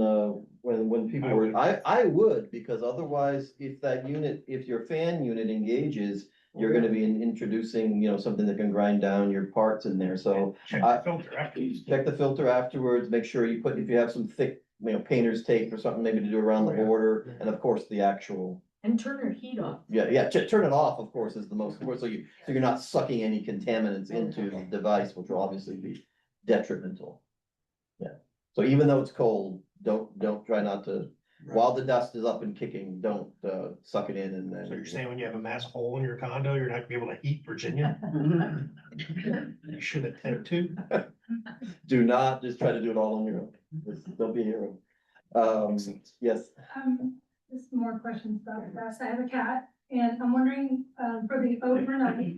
people were, I would, because otherwise, if your fan unit engages, you're gonna be introducing, you know, something that can grind down your parts in there, so.
Check the filter afterwards.
Check the filter afterwards, make sure you if you have some thick, you know, painter's tape or something, maybe to do around the border, and of course, the actual.
And turn your heat off.
Yeah, turn it off, of course, is the most important, so you're not sucking any contaminants into the device, which will obviously be detrimental. Yeah, so even though it's cold, don't try not to while the dust is up and kicking, don't, suck it in and then.
So you're saying when you have a massive hole in your condo, you're not gonna be able to heat Virginia? You should attempt to.
Do not just try to do it all on your own. Don't be a hero. Yes.
Just more questions about this. I have a cat and I'm wondering, for the overnight,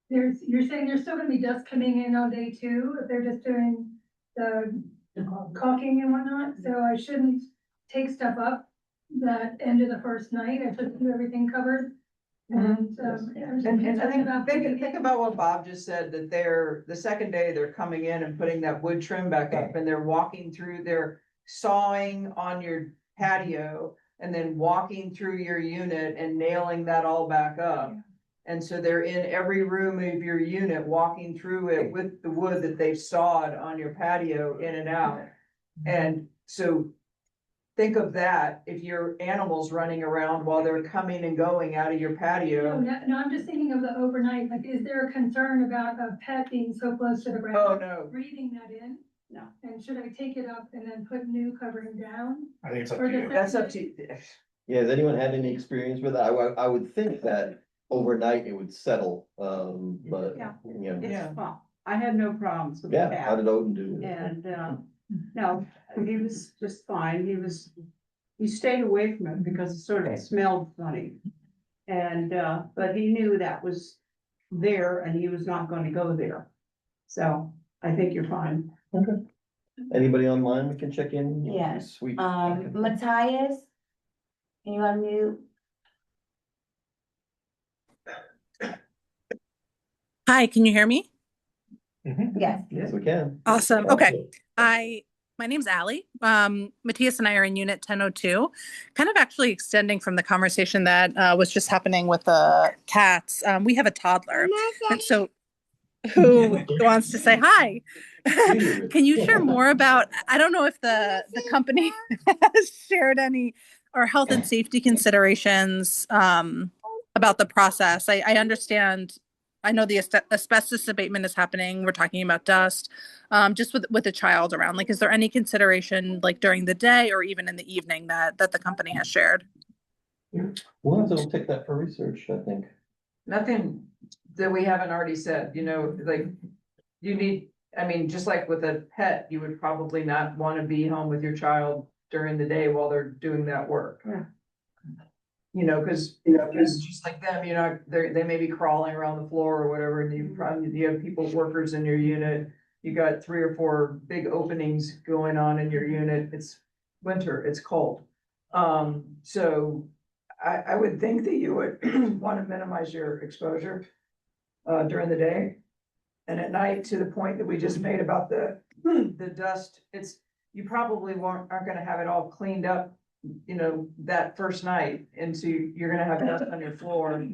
you're saying there's still gonna be dust coming in on day two, if they're just doing the caulking and whatnot, so I shouldn't take stuff up that end of the first night, I should do everything covered. And,
And I think about what Bob just said, that the second day they're coming in and putting that wood trim back up and they're walking through, they're sawing on your patio and then walking through your unit and nailing that all back up. And so they're in every room of your unit, walking through it with the wood that they've sawed on your patio in and out. And so think of that, if your animals running around while they're coming and going out of your patio.
No, I'm just thinking of the overnight, like, is there a concern about a pet being so close to the ground?
Oh, no.
Breathing that in?
No.
And should I take it up and then put new covering down?
I think it's up
Or
to you.
does
That's up to you.
Yeah, has anyone had any experience with that? I would think that overnight it would settle, but,
Yeah.
you know.
Yeah.
It's fun. I had no problems with the
Yeah,
cat.
how did Odin do?
And, no, he was just fine. He stayed away from it because it sort of smelled funny. And, but he knew that was there and he was not gonna go there. So I think you're fine.
Okay. Anybody online we can check in?
Yes.
Sweet.
Matthias, can you unmute?
Hi, can you hear me?
Yes.
Yes, we can.
Awesome. Okay. My name's Allie. Matthias and I are in unit 1002, kind of actually extending from the conversation that was just happening with the cats. We have a toddler, and so who wants to say hi? Can you share more about, I don't know if the company has shared any or health and safety considerations about the process. I understand, I know the asbestos abatement is happening. We're talking about dust, just with the child around. Like, is there any consideration like during the day or even in the evening that the company has shared?
We'll have to take that for research, I think.
Nothing that we haven't already said, like, you need, I mean, just like with a pet, you would probably not want to be home with your child during the day while they're doing that work.
Yeah.
Cause just like them, they may be crawling around the floor or whatever, and you have people, workers in your unit. You got 3 or 4 big openings going on in your unit. It's winter, it's cold. So I would think that you would want to minimize your exposure during the day. And at night, to the point that we just made about the dust, you probably aren't gonna have it all cleaned up, that first night, and so you're gonna have dust on your floor.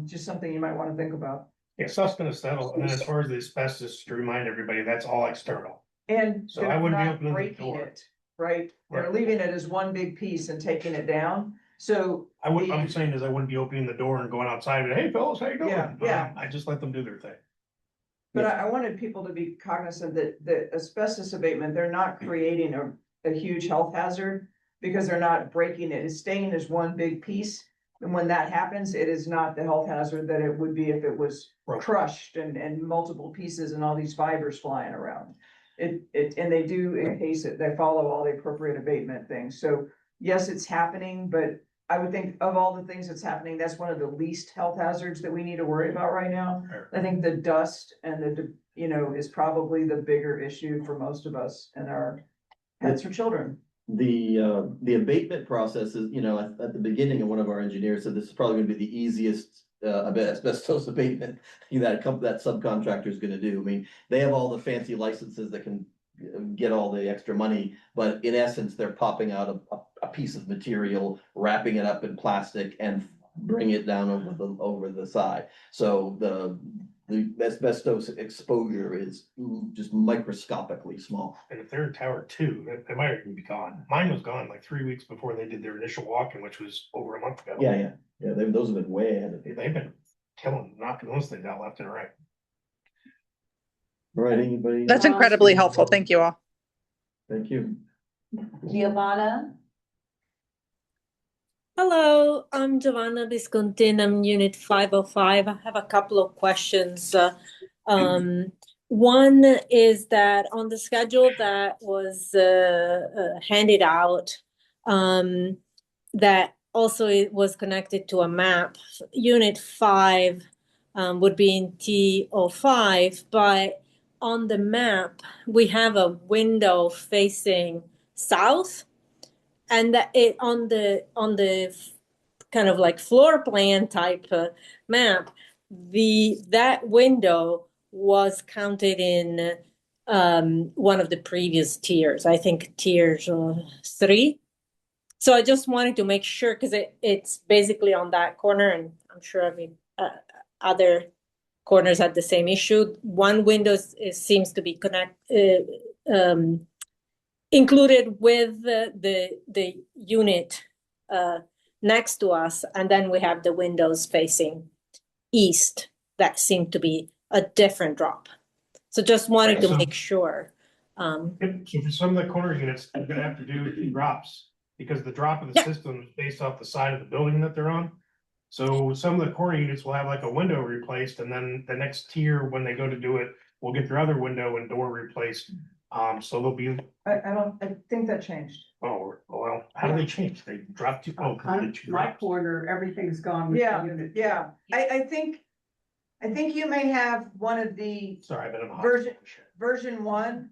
Just something you might wanna think about.
Yeah, stuff's gonna settle, and then as far as the asbestos, to remind everybody, that's all external.
And
So I wouldn't be
not
opening the
breaking
door.
it, right? Or
Right.
leaving it as one big piece and taking it down, so.
I'm saying is I wouldn't be opening the door and going outside and, hey, fellas, how you doing?
Yeah.
I just let them do their thing.
But I wanted people to be cognizant that the asbestos abatement, they're not creating a huge health hazard because they're not breaking it. It's staying as one big piece. And when that happens, it is not the health hazard that it would be if it was crushed and multiple pieces and all these fibers flying around. And they do encase it, they follow all the appropriate abatement things. So yes, it's happening, but I would think of all the things that's happening, that's one of the least health hazards that we need to worry about right now. I think the dust and is probably the bigger issue for most of us and our pets or children.
The abatement process is, at the beginning, and one of our engineers said this is probably gonna be the easiest asbestos abatement that subcontractor is gonna do. I mean, they have all the fancy licenses that can get all the extra money, but in essence, they're popping out a piece of material, wrapping it up in plastic and bring it down over the side. So the asbestos exposure is just microscopically small.
And if they're in tower 2, they might even be gone. Mine was gone like 3 weeks before they did their initial walk-in, which was over a month ago.
Yeah, those have been way ahead of it.
They've been knocking those things out left and right.
All right, anybody?
That's incredibly helpful. Thank you all.
Thank you.
Giovanna?
Hello, I'm Giovanna Viscontin. I'm Unit 505. I have a couple of questions. One is that on the schedule that was handed out, that also it was connected to a map. Unit 5 would be in T05, but on the map, we have a window facing south. And that it on the kind of like floor plan type map, that window was counted in one of the previous tiers. I think tier 3. So I just wanted to make sure because it's basically on that corner, and I'm sure other corners had the same issue. One window seems to be included with the unit next to us, and then we have the windows facing east that seem to be a different drop. So just wanted to make sure.
So for some of the corner units, you're gonna have to do 2 drops, because the drop of the system is based off the side of the building that they're on. So some of the corner units will have like a window replaced, and then the next tier, when they go to do it, will get their other window and door replaced. So they'll be,
I think that changed.
oh, well, how do they change? They drop 2, oh,
On
two
my
drops.
corner, everything's gone with the
Yeah,
unit.
yeah, I think you may have one of the
Sorry, I've been in the
version,
hospital.
version 1,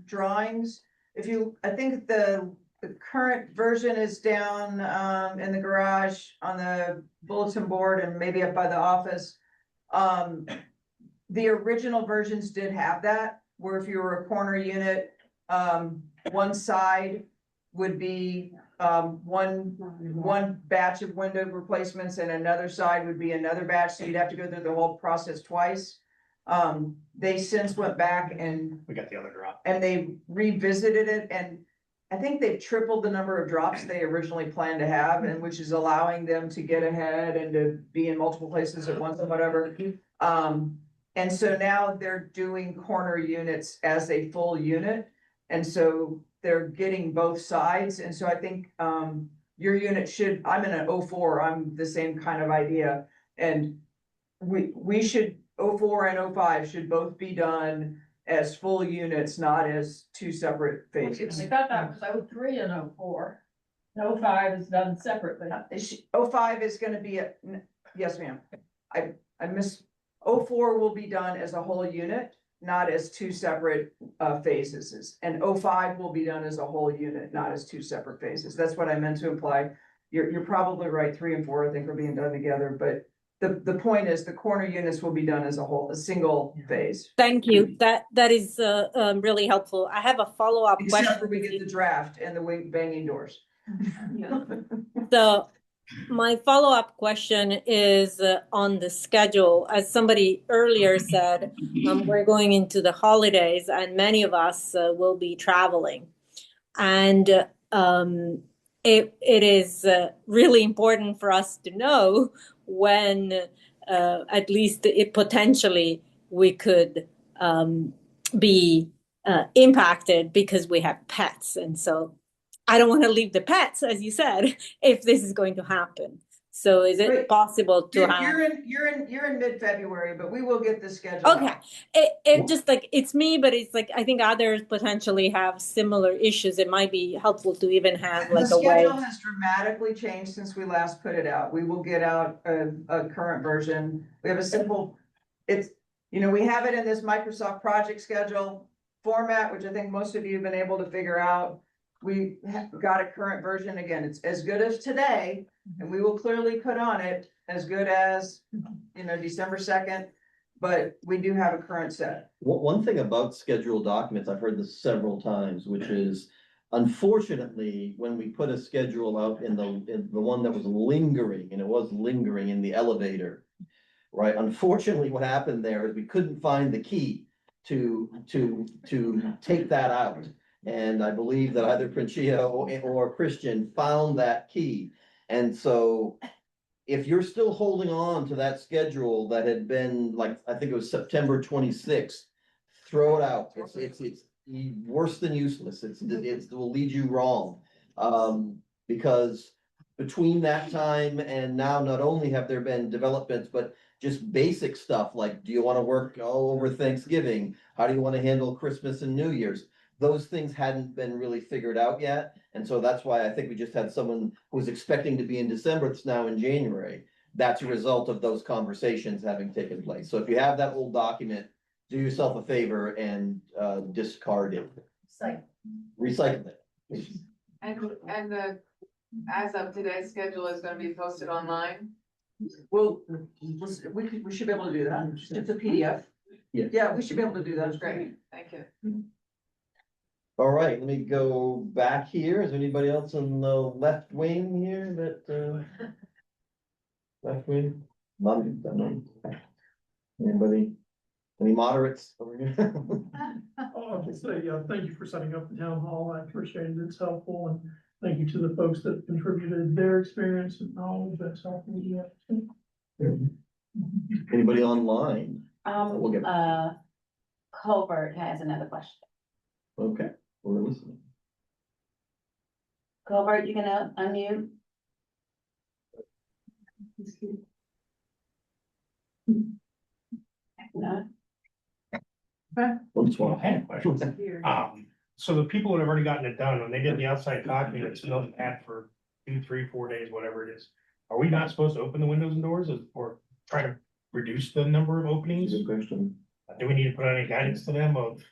drawings. I think the current version is down, in the garage on the bulletin board and maybe up by the office. The original versions did have that, where if you were a corner unit, one side would be, one batch of window replacements and another side would be another batch, so you'd have to go through the whole process twice. They since went back and
We got the other drop.
and they revisited it, and I think they've tripled the number of drops they originally planned to have, and which is allowing them to get ahead and to be in multiple places at once and whatever. And so now they're doing corner units as a full unit, and so they're getting both sides, and so I think, your unit should, I'm in an 04, I'm the same kind of idea, and we should, 04 and 05 should both be done as full units, not as 2 separate phases.
I got that, because 03 and 04, 05 is done separately.
05 is gonna be yes, ma'am. I miss, 04 will be done as a whole unit, not as 2 separate phases. And 05 will be done as a whole unit, not as 2 separate phases. That's what I meant to imply. You're probably right, 3 and 4, I think, are being done together, but the point is the corner units will be done as a single phase.
Thank you. That is really helpful. I have a follow-up question.
Except for we get the draft and the banging doors.
So my follow-up question is on the schedule. As somebody earlier said, we're going into the holidays and many of us will be traveling. And it is really important for us to know when at least it potentially we could be impacted because we have pets. And so I don't want to leave the pets, as you said, if this is going to happen. So is it possible to have?
You're in mid-February, but we will get the schedule.
Okay, it just like it's me, but it's like I think others potentially have similar issues. It might be helpful to even have like
the
a way.
schedule has dramatically changed since we last put it out. We will get out a current version. We have a simple, we have it in this Microsoft project schedule format, which I think most of you have been able to figure out. We got a current version. Again, it's as good as today, and we will clearly put on it as good as, December 2nd, but we do have a current set.
One thing about scheduled documents, I've heard this several times, which is unfortunately, when we put a schedule out in the one that was lingering, and it was lingering in the elevator, right? Unfortunately, what happened there is we couldn't find the key to take that out. And I believe that either Princia or Christian found that key. And so if you're still holding on to that schedule that had been like, I think it was September 26th, throw it out. worse than useless. It will lead you wrong. Because between that time and now, not only have there been developments, but just basic stuff like, do you want to work all over Thanksgiving? How do you want to handle Christmas and New Year's? Those things hadn't been really figured out yet. And so that's why I think we just had someone who was expecting to be in December that's now in January. That's a result of those conversations having taken place. So if you have that old document, do yourself a favor and discard it. Recycle it.
And the, as of today's schedule is gonna be posted online?
Well, we should be able to do that. It's a PDF.
Yeah.
Yeah, we should be able to do that.
That's great, thank you.
All right, let me go back here. Is there anybody else in the left wing here that, left wing? Anybody? Any moderates over here?
I'll just say, thank you for setting up the town hall. I appreciate it. It's helpful. And thank you to the folks that contributed their experience and knowledge. That's helpful.
Anybody online? We'll get,
Colbert has another question.
okay, we're listening.
Colbert, you gonna unmute? No.
Well, I had a question. So the people that have already gotten it done, when they did the outside caulking, it's still had for 2, 3, 4 days, whatever it is. Are we not supposed to open the windows and doors or try to reduce the number of openings?
Good question.
Do we need to put any guidance to them of?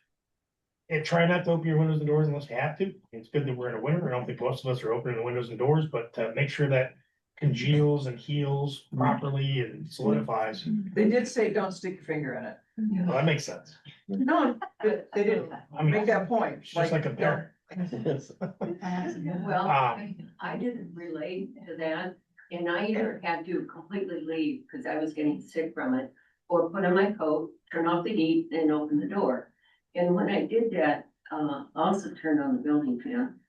And try not to open your windows and doors unless you have to. It's good that we're in a winter. I don't think most of us are opening the windows and doors, but to make sure that congeals and heals properly and solidifies.
They did say, don't stick your finger in it.
Well, that makes sense.
No, they didn't make that point.
It's just like a parent.
Well, I didn't relate to that, and I either had to completely leave because I was getting sick from it, or put on my coat, turn off the heat, and open the door. And when I did that, also turned on the building fan,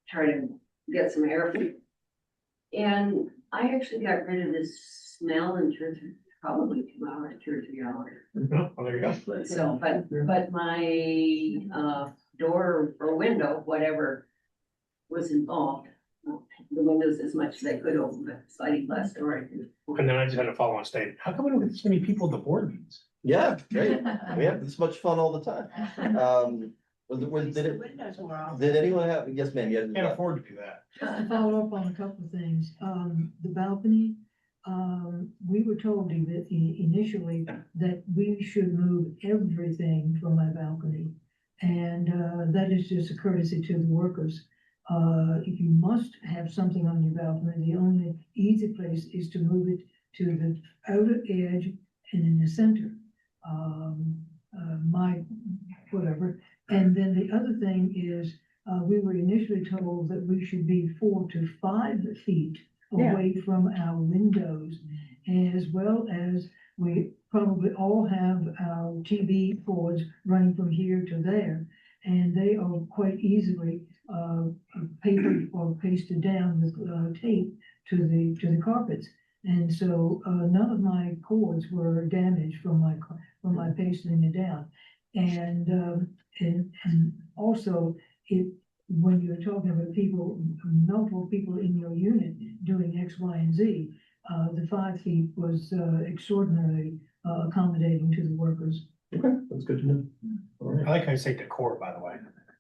try to get some air. And I actually got rid of this smell in probably 2 hours, 2 or 3 hours.
Oh, there you go.
So, but my, door or window, whatever was involved, the windows as much as I could open, but sliding glass door.
And then I just had to follow on stage. How come we don't get so many people at the board meetings?
Yeah, great. We have this much fun all the time. Did anyone have, yes, ma'am, you
Can't afford to do that.
Just to follow up on a couple of things, the balcony, we were told initially that we should move everything from my balcony. And that is just a courtesy to the workers. If you must have something on your balcony, the only easy place is to move it to the outer edge and in the center. Whatever. And then the other thing is, we were initially told that we should be 4 to 5 feet away from our windows, as well as we probably all have our TV cords running from here to there, and they are quite easily papered or pasted down with tape to the carpets. And so none of my cords were damaged from my pasting it down. And also, when you're talking about multiple people in your unit doing X, Y, and Z, the 5 feet was extraordinarily accommodating to the workers.
Okay, that's good to know. All right.
I like how you say decor, by the way.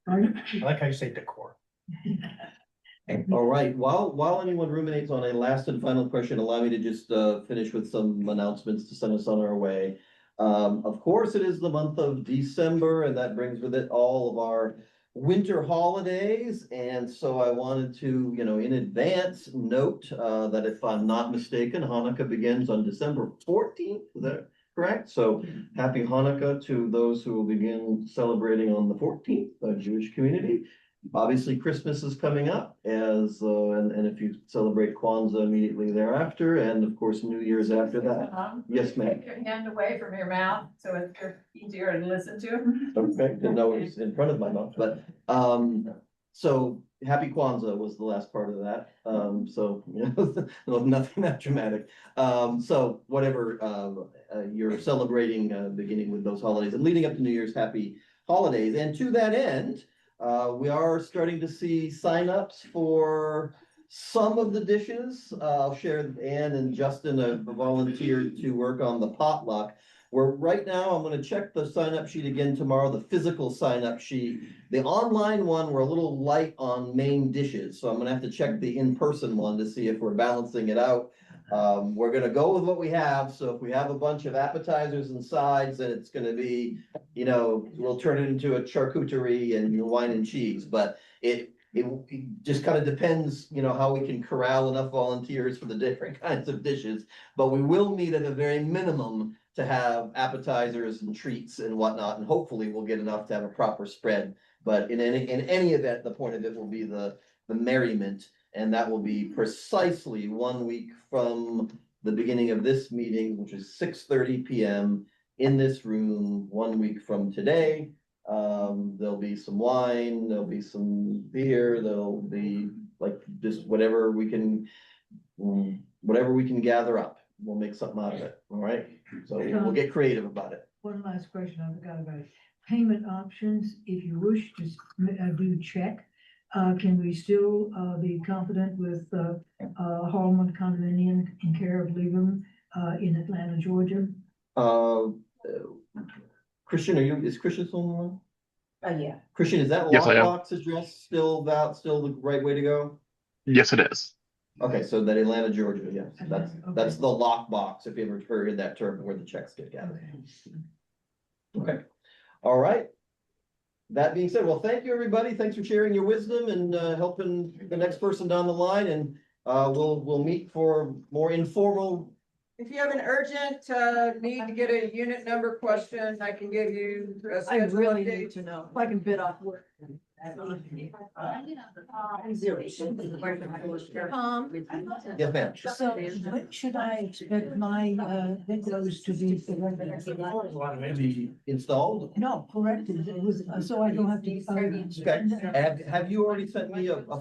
I like how you say decor.
All right, while anyone ruminates on a last and final question, allow me to just finish with some announcements to send us on our way. Of course, it is the month of December, and that brings with it all of our winter holidays. And so I wanted to, in advance note that if I'm not mistaken, Hanukkah begins on December 14th. Is that correct? So happy Hanukkah to those who will begin celebrating on the 14th, the Jewish community. Obviously, Christmas is coming up and if you celebrate Kwanzaa immediately thereafter, and of course, New Year's after that. Yes, ma'am.
Take your hand away from your mouth so it's easier to listen to.
Okay, didn't know it was in front of my mouth, but, so happy Kwanzaa was the last part of that. So, nothing that dramatic. So whatever, you're celebrating, beginning with those holidays and leading up to New Year's, happy holidays. And to that end, we are starting to see signups for some of the dishes. I'll share, Ann and Justin have volunteered to work on the potluck. Where right now, I'm gonna check the sign up sheet again tomorrow, the physical sign up sheet. The online one, we're a little light on main dishes, so I'm gonna have to check the in-person one to see if we're balancing it out. We're gonna go with what we have, so if we have a bunch of appetizers and sides, then it's gonna be, you know, we'll turn it into a charcuterie and wine and cheese, but it just kind of depends, you know, how we can corral enough volunteers for the different kinds of dishes. But we will meet at a very minimum to have appetizers and treats and whatnot, and hopefully we'll get enough to have a proper spread. But in any event, the point of it will be the merriment, and that will be precisely 1 week from the beginning of this meeting, which is 6:30 PM in this room, 1 week from today. There'll be some wine, there'll be some beer, there'll be like just whatever we can gather up. We'll make something out of it, all right? So we'll get creative about it.
One last question I forgot about. Payment options, if you wish to do check, can we still be confident with Harlem Condominium in care of Ligram in Atlanta, Georgia?
Christian, is Christian still on the line?
Yeah.
Christian, is that
Yes, I am.
lockbox address still the right way to go?
Yes, it is.
Okay, so that Atlanta, Georgia, yes, that's the lockbox, if you ever heard that term, where the checks get gathered. Okay, all right. That being said, well, thank you, everybody. Thanks for sharing your wisdom and helping the next person down the line, and we'll meet for more informal.
If you have an urgent, need to get a unit number question, I can give you a
I
schedule
really
update.
need to know if I can bid off work.
Yes, ma'am.
So should I expect my windows to be
Maybe installed?
No, corrected. It was, so I don't have to.
Okay, have you already sent me a